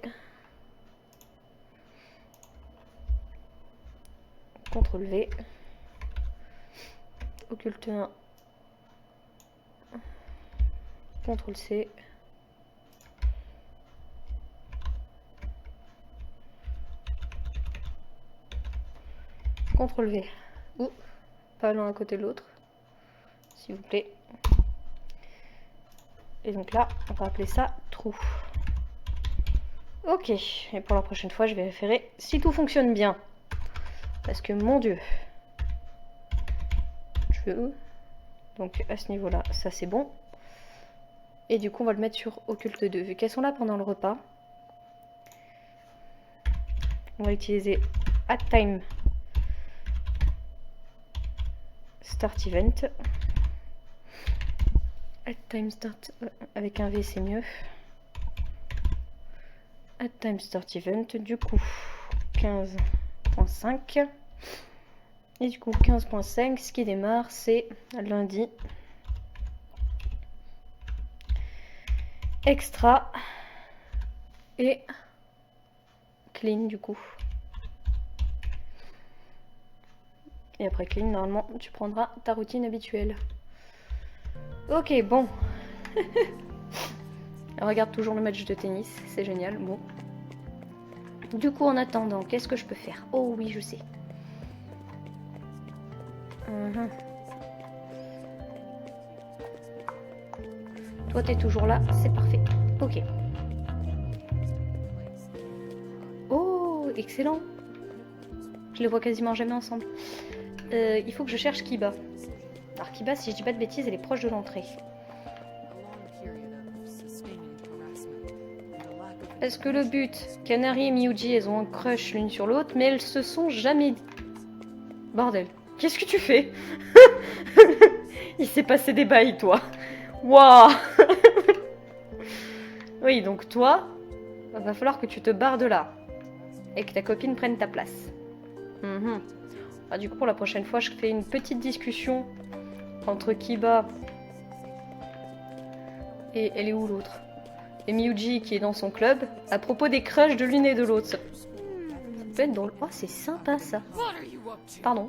CTRL V. Occulte 1. CTRL C. CTRL V. Ouh, pas l'un à côté de l'autre. S'il vous plaît. Et donc là, on va appeler ça trou. Ok, et pour la prochaine fois, je vais vérifier si tout fonctionne bien. Parce que, mon Dieu. Donc, à ce niveau-là, ça c'est bon. Et du coup, on va le mettre sur Occulte 2. Vu qu'elles sont là pendant le repas, on va utiliser AddTime Start Event. AddTime Start avec un V, c'est mieux. AddTime Start Event, du coup 15.5. Et du coup 15.5, ce qui démarre, c'est lundi. Extra Et clean du coup. Et après clean, normalement, tu prendras ta routine habituelle. Ok, bon. Elle regarde toujours le match de tennis, c'est génial, bon. Du coup, en attendant, qu'est-ce que je peux faire? Oh oui, je sais. Toi, t'es toujours là, c'est parfait. Ok. Oh, excellent. Je les vois quasiment jamais ensemble. Il faut que je cherche Kiba. Alors Kiba, si je dis pas de bêtises, elle est proche de l'entrée. Est-ce que le but, Canary et Miyuji, elles ont un crush l'une sur l'autre, mais elles se sont jamais dit. Bordel, qu'est-ce que tu fais? Il s'est passé des bails, toi. Waouh. Oui, donc toi, va falloir que tu te barres de là. Et que ta copine prenne ta place. Ah, du coup, pour la prochaine fois, je fais une petite discussion entre Kiba et elle est où l'autre? Et Miyuji qui est dans son club à propos des crushs de l'une et de l'autre. Ça peut être drôle. Oh, c'est sympa ça. Pardon.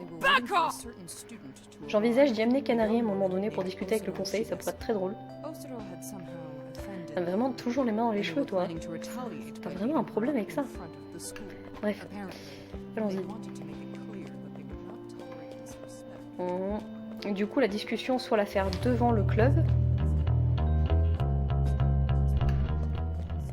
J'envisage d'y amener Canary à un moment donné pour discuter avec le conseil, ça pourrait être très drôle. T'as vraiment toujours les mains dans les cheveux, toi. T'as vraiment un problème avec ça. Bref, allons-y. Du coup, la discussion, soit la faire devant le club.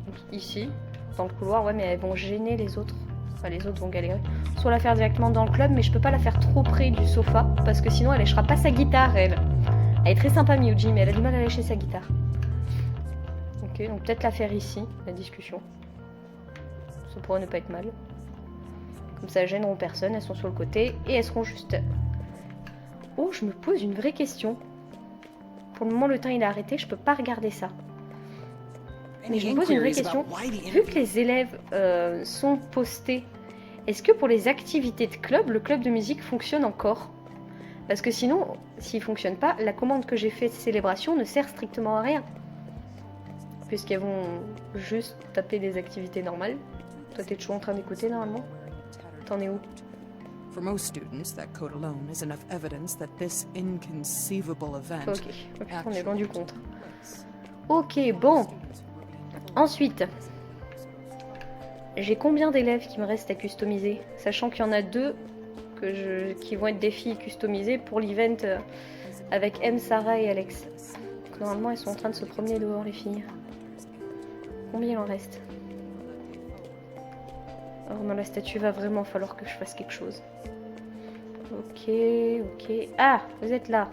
Donc, ici, dans le couloir, ouais, mais elles vont gêner les autres. Enfin, les autres vont galérer. Soit la faire directement dans le club, mais je peux pas la faire trop près du sofa, parce que sinon elle lâchera pas sa guitare, elle. Elle est très sympa, Miyuji, mais elle a du mal à lâcher sa guitare. Ok, donc peut-être la faire ici, la discussion. Ça pourrait ne pas être mal. Comme ça, elles gêneront personne, elles sont sur le côté, et elles seront juste... Oh, je me pose une vraie question. Pour le moment, le temps il est arrêté, je peux pas regarder ça. Mais je me pose une vraie question. Vu que les élèves sont postés, est-ce que pour les activités de club, le club de musique fonctionne encore? Parce que sinon, s'il fonctionne pas, la commande que j'ai faite de célébration ne sert strictement à rien. Puisqu'elles vont juste taper des activités normales. Toi, t'es toujours en train d'écouter normalement? T'en es où? For most students, that code alone is enough evidence that this inconceivable event. Ok, oh putain, on est loin du compte. Ok, bon. Ensuite, j'ai combien d'élèves qui me restent à customiser? Sachant qu'il y en a deux qui vont être des filles customisées pour l'event avec M, Sarah et Alex. Donc, normalement, elles sont en train de se promener dehors, les filles. Combien il en reste? Alors, dans la statue, va vraiment falloir que je fasse quelque chose. Ok, ok. Ah, vous êtes là.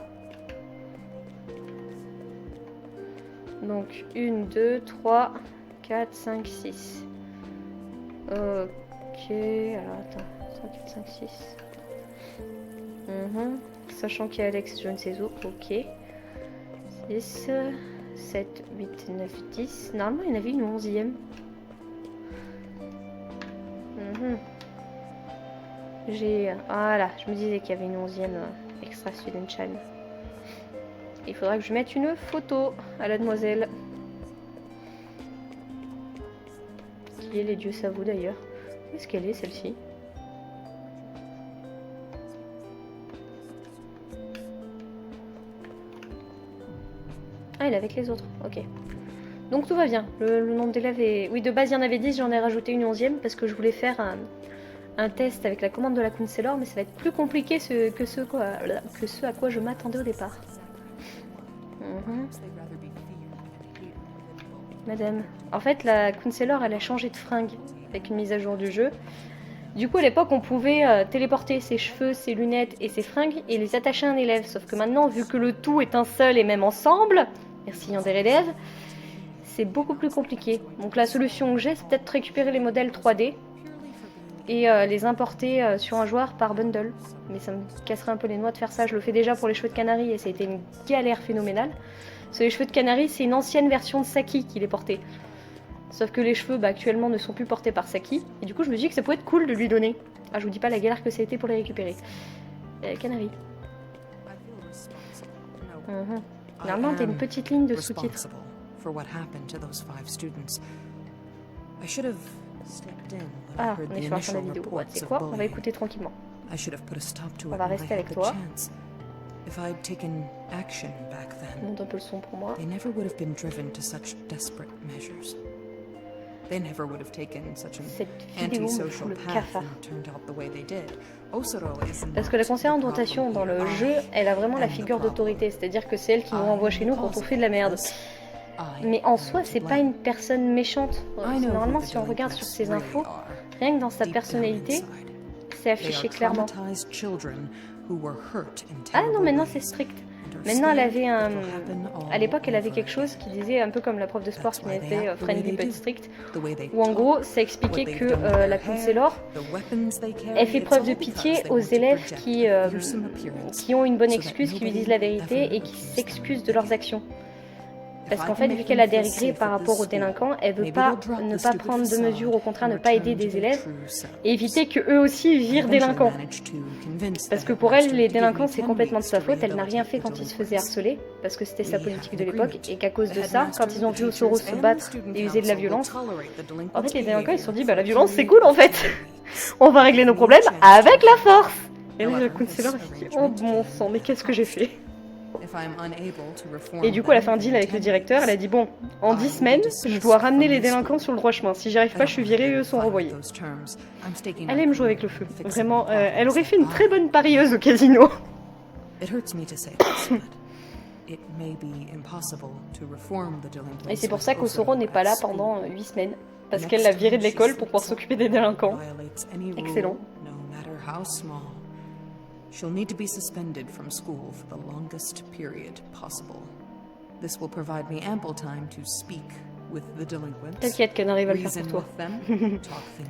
Donc, 1, 2, 3, 4, 5, 6. Ok, alors attends. 3, 4, 5, 6. Sachant qu'il y a Alex, je ne sais où. Ok. 6, 7, 8, 9, 10. Normalement, il y en avait une 11e. Voilà, je me disais qu'il y avait une 11e extra student chan. Il faudra que je mette une photo à la demoiselle. Qui est les dieux savent d'ailleurs. Où est-ce qu'elle est celle-ci? Ah, elle est avec les autres, ok. Donc tout va bien, le nombre d'élèves est... Oui, de base il y en avait 10, j'en ai rajouté une 11e parce que je voulais faire un test avec la commande de la counselor, mais ça va être plus compliqué que ce à quoi je m'attendais au départ. Madame. En fait, la counselor, elle a changé de fringue avec une mise à jour du jeu. Du coup, à l'époque, on pouvait téléporter ses cheveux, ses lunettes et ses fringues et les attacher à un élève. Sauf que maintenant, vu que le tout est un seul et même ensemble, merci Yander élève, c'est beaucoup plus compliqué. Donc la solution que j'ai, c'est peut-être récupérer les modèles 3D et les importer sur un joueur par bundle. Mais ça me casserait un peu les noix de faire ça. Je le fais déjà pour les cheveux de Canary et ça a été une galère phénoménale. Parce que les cheveux de Canary, c'est une ancienne version de Saki qui les portait. Sauf que les cheveux actuellement ne sont plus portés par Saki. Et du coup, je me dis que ça pourrait être cool de lui donner. Ah, je vous dis pas la galère que ça a été pour les récupérer. Canary. Normalement, t'as une petite ligne de sous-titres. I should have stepped in when Ah, I heard on the est sur la fin de la initial vidéo. Ouais, reports c'est of quoi? On va bullying. écouter tranquillement. I should have put a stop to On it va when I rester had avec the toi. chance. If I'd taken action back then, Monte un peu le son pour moi. they never would have been driven to such desperate measures. They never would have taken such an Cette vidéo me fout antisocial le path cafard. and turned out the way they did. Osoro is Parce que la not conseillère the en rotation dans problem le here. jeu, elle a vraiment la am the figure problem. d'autorité, c'est-à-dire que c'est elle qui nous I renvoie am chez the nous quand on cause fait de la of merde. this. I Mais en am soi, to c'est pas blame. une personne méchante. I know who Normalement, the si on regarde sur delinquents ses really infos, are, rien que dans sa deep down personnalité, inside. c'est They affiché are clairement. traumatized children who were hurt in Ah non, terrible maintenant c'est ways. strict. And are Maintenant, elle scared avait un. it will happen all À l'époque, elle avait over quelque chose again. qui disait, un peu comme la prof de sport That's qui why they était act the way friendly they but do. strict, The way they où en talk, gros, ça expliquait what they've que done with la their Kunselor, hair, the weapons they carry, elle fait it's preuve all de because pitié they aux want to élèves project qui, a fearsome appearance qui ont une bonne so that excuse, qui lui nobody disent la will vérité ever et qui accuse them s'excusent de leurs again. actions. If Parce I qu'en can fait, make vu qu'elle them a feel dérégré safe par at rapport this aux délinquants, elle veut maybe pas they'll drop ne the pas stupid prendre de facade mesures, au contraire and ne pas aider return to des their élèves true selves. et éviter que eux aussi I virent eventually délinquants. managed to convince Parce the que pour elle, headmaster les to give délinquants, me c'est 10 complètement de weeks sa to faute. Elle n'a rien rehabilitate fait the quand il se faisait delinquents. harceler, parce que c'était sa We politique have de an l'époque, agreement. et qu'à cause The de ça, quand headmaster, ils ont the vu Osoro teachers, se and the battre student et user de la council will violence, tolerate the en delinquent's fait, les délinquants, ils se sont dit, behavior bah la for a violence, c'est period cool en of fait. 10 weeks. On va régler nos problèmes avec la force. Et là, le However, coup de this Sailor, il s'est dit, oh arrangement mon came sang, mais at a qu'est-ce que j'ai cost. fait? If I'm unable to reform Et du coup, elle a fait un them deal in avec le 10 directeur. Elle a weeks, dit, bon, en 10 semaines, je dois ramener les délinquants sur le droit chemin. Si j'y arrive pas, je suis virée, eux sont renvoyés. Elle aime jouer avec le feu. Vraiment, elle aurait fait une très bonne parieuse au casino. Et c'est pour ça qu'Osoro n'est pas là pendant 8 semaines. Parce qu'elle l'a virée de l'école pour pouvoir s'occuper des délinquants. Excellent. She'll need to be suspended from school for the longest period possible. This will provide me ample time to speak with the delinquents. T'inquiète qu'elle arrive à le faire pour toi.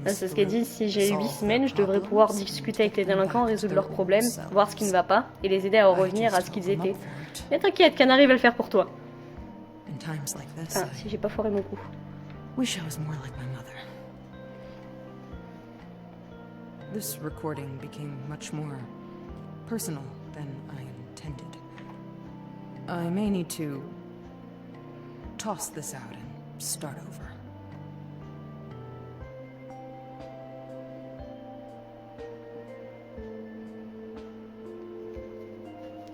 C'est ce qu'elle dit, si j'ai 8 semaines, je devrais pouvoir discuter avec les délinquants, résoudre leurs problèmes, voir ce qui ne va pas, et les aider à revenir à ce qu'ils étaient. Mais t'inquiète qu'elle arrive à le faire pour toi. Ah, si j'ai pas foiré mon coup. Wish I was more like my mother. This recording became much more personal than I intended. I may need to toss this out and start over.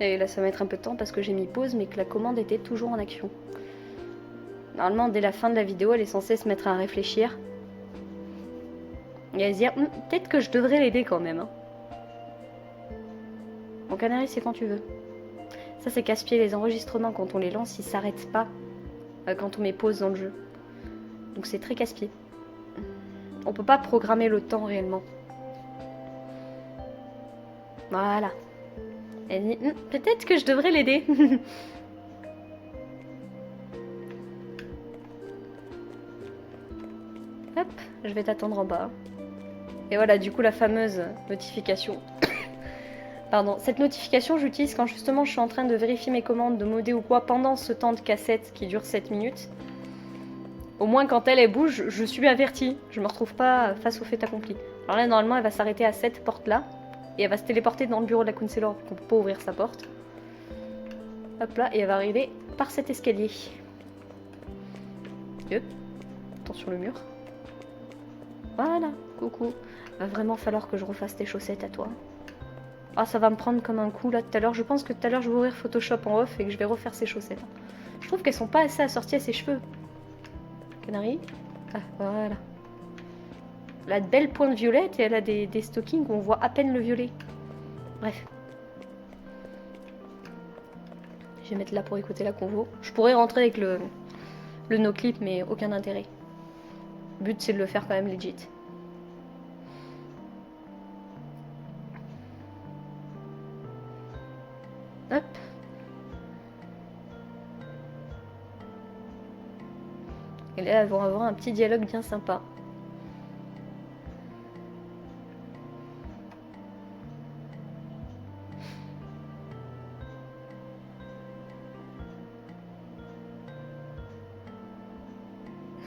Et là, ça va mettre un peu de temps parce que j'ai mis pause, mais que la commande était toujours en action. Normalement, dès la fin de la vidéo, elle est censée se mettre à réfléchir. Et à se dire, peut-être que je devrais l'aider quand même. Hein. Mon canari, c'est quand tu veux. Ça, c'est casse-pied. Les enregistrements, quand on les lance, ils s'arrêtent pas quand on met pause dans le jeu. Donc c'est très casse-pied. On peut pas programmer le temps réellement. Voilà. Elle dit, peut-être que je devrais l'aider. Hop, je vais t'attendre en bas. Et voilà, du coup, la fameuse notification. Pardon, cette notification, j'utilise quand justement je suis en train de vérifier mes commandes, de modder ou quoi, pendant ce temps de cassette qui dure 7 minutes. Au moins, quand elle bouge, je suis avertie. Je me retrouve pas face au fait accompli. Alors là, normalement, elle va s'arrêter à cette porte-là. Et elle va se téléporter dans le bureau de la Kunselor, qu'on peut pas ouvrir sa porte. Hop là, et elle va arriver par cet escalier. Hop. Attention le mur. Voilà, coucou. Va vraiment falloir que je refasse tes chaussettes à toi. Ah, ça va me prendre comme un coup là tout à l'heure. Je pense que tout à l'heure je vais ouvrir Photoshop en off et que je vais refaire ses chaussettes. Je trouve qu'elles sont pas assez assorties à ses cheveux. Canary. Ah, voilà. Elle a de belles pointes violettes et elle a des stockings où on voit à peine le violet. Bref. Je vais mettre là pour écouter la convo. Je pourrais rentrer avec le no-clip, mais aucun intérêt. Le but c'est de le faire quand même legit. Hop. Et là, elles vont avoir un petit dialogue bien sympa.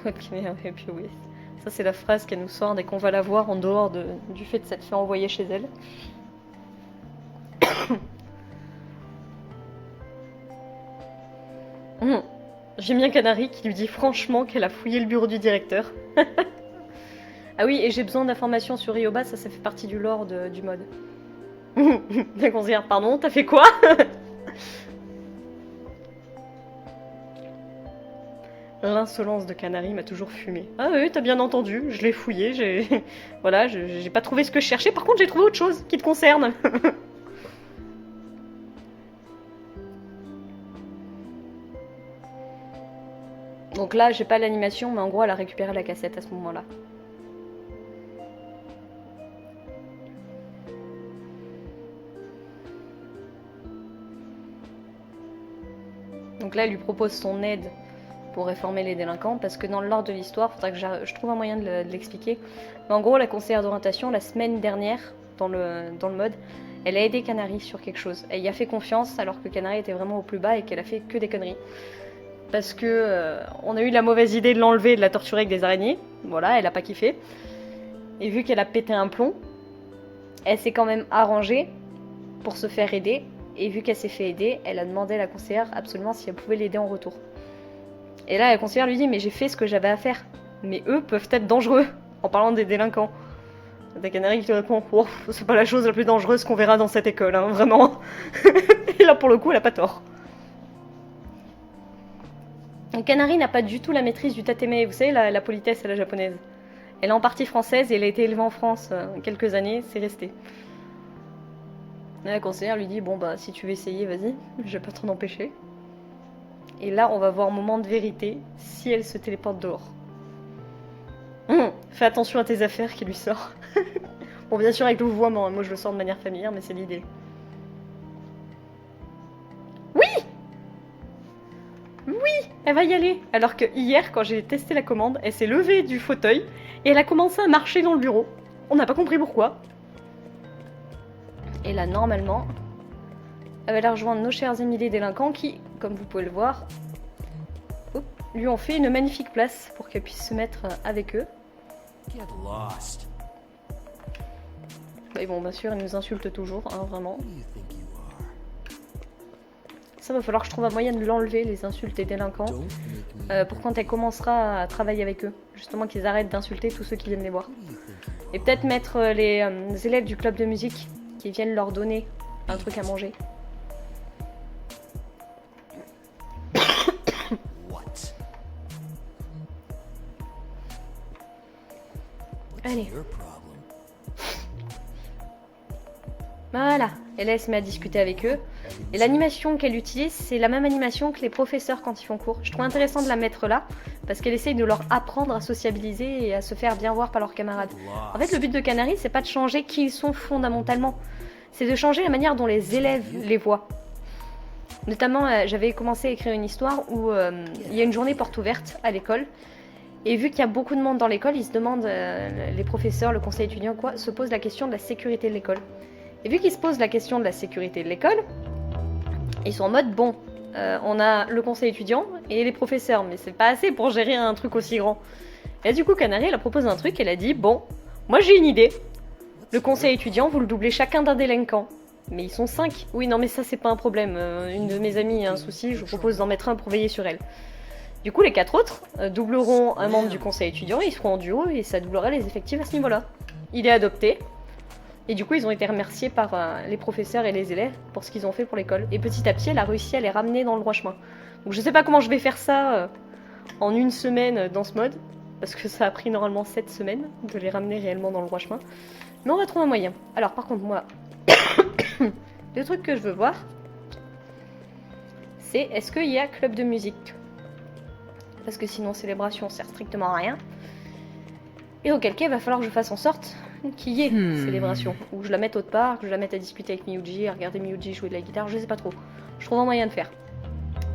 What can I help you with? Ça, c'est la phrase qu'elle nous sort dès qu'on va la voir en dehors du fait de s'être fait envoyer chez elle. J'aime bien Canary qui lui dit franchement qu'elle a fouillé le bureau du directeur. Ah oui, et j'ai besoin d'informations sur Ryoba, ça fait partie du lore du mode. La conseillère, pardon, t'as fait quoi? L'insolence de Canary m'a toujours fumé. Ah oui, t'as bien entendu, je l'ai fouillé, j'ai... Voilà, j'ai pas trouvé ce que je cherchais, par contre j'ai trouvé autre chose qui te concerne. Donc là, j'ai pas l'animation, mais en gros, elle a récupéré la cassette à ce moment-là. Donc là, elle lui propose son aide pour réformer les délinquants, parce que dans l'ordre de l'histoire, il faudra que je trouve un moyen de l'expliquer. Mais en gros, la conseillère d'orientation, la semaine dernière, dans le mode, elle a aidé Canary sur quelque chose. Elle y a fait confiance, alors que Canary était vraiment au plus bas et qu'elle a fait que des conneries. Parce que on a eu la mauvaise idée de l'enlever et de la torturer avec des araignées. Voilà, elle a pas kiffé. Et vu qu'elle a pété un plomb, elle s'est quand même arrangée pour se faire aider. Et vu qu'elle s'est fait aider, elle a demandé à la conseillère absolument si elle pouvait l'aider en retour. Et là, la conseillère lui dit, mais j'ai fait ce que j'avais à faire. Mais eux peuvent être dangereux, en parlant des délinquants. T'as Canary qui te répond, oh, c'est pas la chose la plus dangereuse qu'on verra dans cette école, hein, vraiment. Et là, pour le coup, elle a pas tort. Canary n'a pas du tout la maîtrise du tateme, vous savez, la politesse à la japonaise. Elle est en partie française et elle a été élevée en France quelques années, c'est resté. La conseillère lui dit, bon bah si tu veux essayer, vas-y, je vais pas t'en empêcher. Et là, on va voir moment de vérité, si elle se téléporte dehors. Fais attention à tes affaires qui lui sort. Bon, bien sûr, avec le vouvoiement, moi je le sors de manière familière, mais c'est l'idée. Oui! Oui, elle va y aller. Alors que hier, quand j'ai testé la commande, elle s'est levée du fauteuil et elle a commencé à marcher dans le bureau. On n'a pas compris pourquoi. Et là, normalement, elle va aller rejoindre nos chers amis les délinquants qui, comme vous pouvez le voir, lui ont fait une magnifique place pour qu'elle puisse se mettre avec eux. Get lost. Et bon, bien sûr, ils nous insultent toujours, hein, vraiment. Who do you think you are? Ça va falloir que je trouve un moyen de l'enlever, les insultes des délinquants, Don't make me. pour quand elle commencera à travailler avec eux. Justement, qu'ils arrêtent d'insulter tous ceux qui viennent les voir. Who do you think you are? Et peut-être mettre les élèves du club de musique qui viennent leur donner un truc à manger. What? Allez. Your problem. Voilà, et là elle se met à discuter avec eux. Et l'animation qu'elle utilise, c'est la même animation que les professeurs quand ils font cours. Je trouve intéressant de la mettre là, parce qu'elle essaye de leur apprendre à sociabiliser et à se faire bien voir par leurs camarades. En fait, le but de Canary, c'est pas de changer qui ils sont fondamentalement, c'est de changer la manière dont les élèves les voient. Notamment, j'avais commencé à écrire une histoire où il y a une journée porte ouverte à l'école. Et vu qu'il y a beaucoup de monde dans l'école, ils se demandent, les professeurs, le conseil étudiant, quoi, se posent la question de la sécurité de l'école. Et vu qu'ils se posent la question de la sécurité de l'école, ils sont en mode, bon, on a le conseil étudiant et les professeurs, mais c'est pas assez pour gérer un truc aussi grand. Et du coup, Canary, elle a proposé un truc, elle a dit, bon, moi j'ai une idée. Le conseil étudiant, vous le doublez chacun d'un délinquant. Mais ils sont 5. Oui, non, mais ça, c'est pas un problème. Une de mes amies a un souci, je vous propose d'en mettre un pour veiller sur elle. Du coup, les 4 autres doubleront un membre du conseil étudiant, ils seront en duo et ça doublera les effectifs à ce niveau-là. Il est adopté. Et du coup, ils ont été remerciés par les professeurs et les élèves pour ce qu'ils ont fait pour l'école. Et petit à petit, elle a réussi à les ramener dans le droit chemin. Donc je sais pas comment je vais faire ça en une semaine dans ce mode, parce que ça a pris normalement 7 semaines de les ramener réellement dans le droit chemin. Mais on va trouver un moyen. Alors par contre, moi, le truc que je veux voir, c'est est-ce qu'il y a club de musique? Parce que sinon, célébration sert strictement à rien. Et auquel cas, il va falloir que je fasse en sorte qu'il y ait célébration. Ou je la mette autre part, que je la mette à discuter avec Miyuji, à regarder Miyuji jouer de la guitare, je sais pas trop. Je trouve un moyen de faire.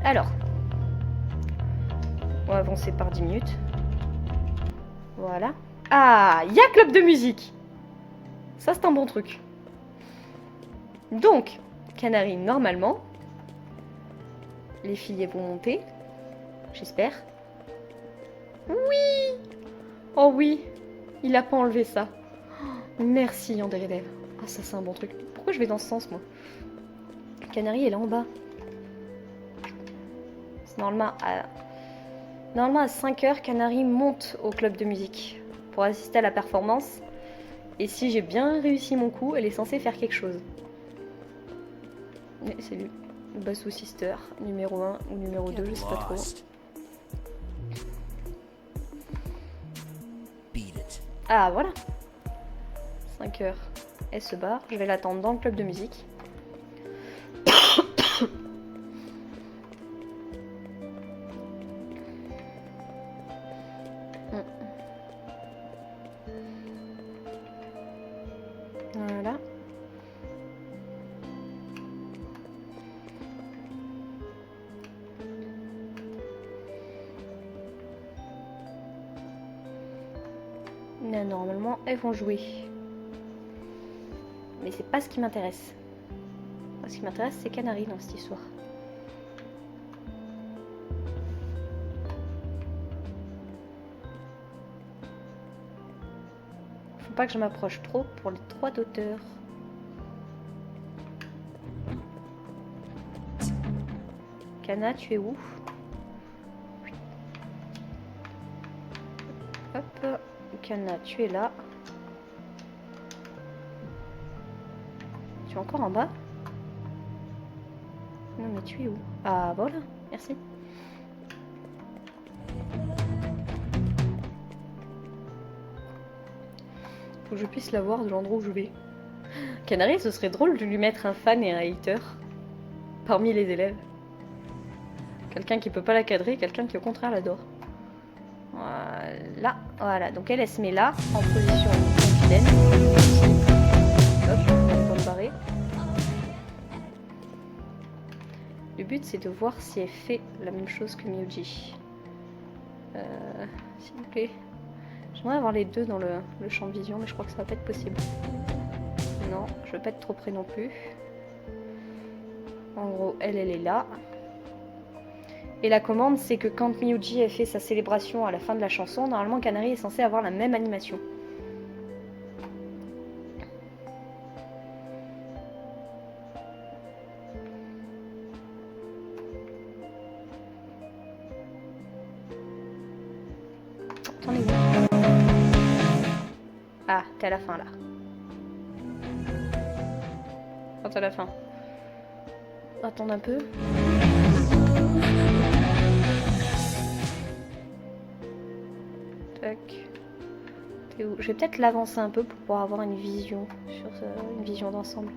Alors, on va avancer par 10 minutes. Voilà. Ah, il y a club de musique. Ça, c'est un bon truc. Donc, Canary, normalement, les filles vont monter. J'espère. Oui! Oh oui! Il a pas enlevé ça. Oh, merci, Yandere Dev. Ah, ça, c'est un bon truc. Pourquoi je vais dans ce sens, moi? Canary est là en bas. C'est normalement à 5h, Canary monte au club de musique pour assister à la performance. Et si j'ai bien réussi mon coup, elle est censée faire quelque chose. Mais c'est lui. Basu Sister, numéro 1 ou numéro 2, je sais pas trop. Lost. Beat it. Ah voilà. 5 heures. Elle se barre. Je vais l'attendre dans le club de musique. Voilà. Mais normalement, elles vont jouer. Mais c'est pas ce qui m'intéresse. Moi, ce qui m'intéresse, c'est Canary dans cette histoire. Faut pas que je m'approche trop pour les 3 d'auteurs. Kana, tu es où? Hop. Kana, tu es là. Tu es encore en bas? Non mais tu es où? Ah voilà, merci. Faut que je puisse la voir de l'endroit où je vais. Canary, ce serait drôle de lui mettre un fan et un hater parmi les élèves. Quelqu'un qui peut pas la cadrer, quelqu'un qui au contraire l'adore. Voilà, voilà. Donc elle se met là, en position confidèle. Hop, on va me barrer. Le but c'est de voir si elle fait la même chose que Miyuji. S'il vous plaît. J'aimerais avoir les deux dans le champ de vision, mais je crois que ça va pas être possible. Non, je veux pas être trop près non plus. En gros, elle est là. Et la commande, c'est que quand Miyuji a fait sa célébration à la fin de la chanson, normalement Canary est censé avoir la même animation. T'en es où? Ah, t'es à la fin là. Quand t'es à la fin. Attends un peu. Tac. T'es où? Je vais peut-être l'avancer un peu pour pouvoir avoir une vision sur une vision d'ensemble.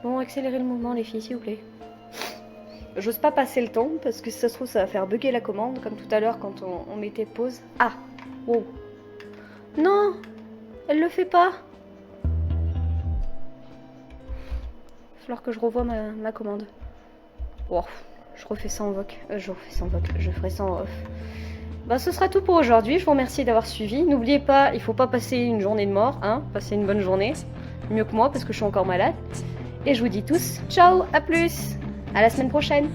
Bon, accélérez le mouvement les filles, s'il vous plaît. J'ose pas passer le temps parce que si ça se trouve ça va faire bugger la commande comme tout à l'heure quand on mettait pause. Ah! Wow! Non! Elle le fait pas! Il va falloir que je revoie ma commande. Oh, je refais ça en voc. Je ferai ça en off. Bah, ce sera tout pour aujourd'hui. Je vous remercie d'avoir suivi. N'oubliez pas, il faut pas passer une journée de mort, hein. Passez une bonne journée. Mieux que moi parce que je suis encore malade. Et je vous dis tous, ciao, à plus! À la semaine prochaine!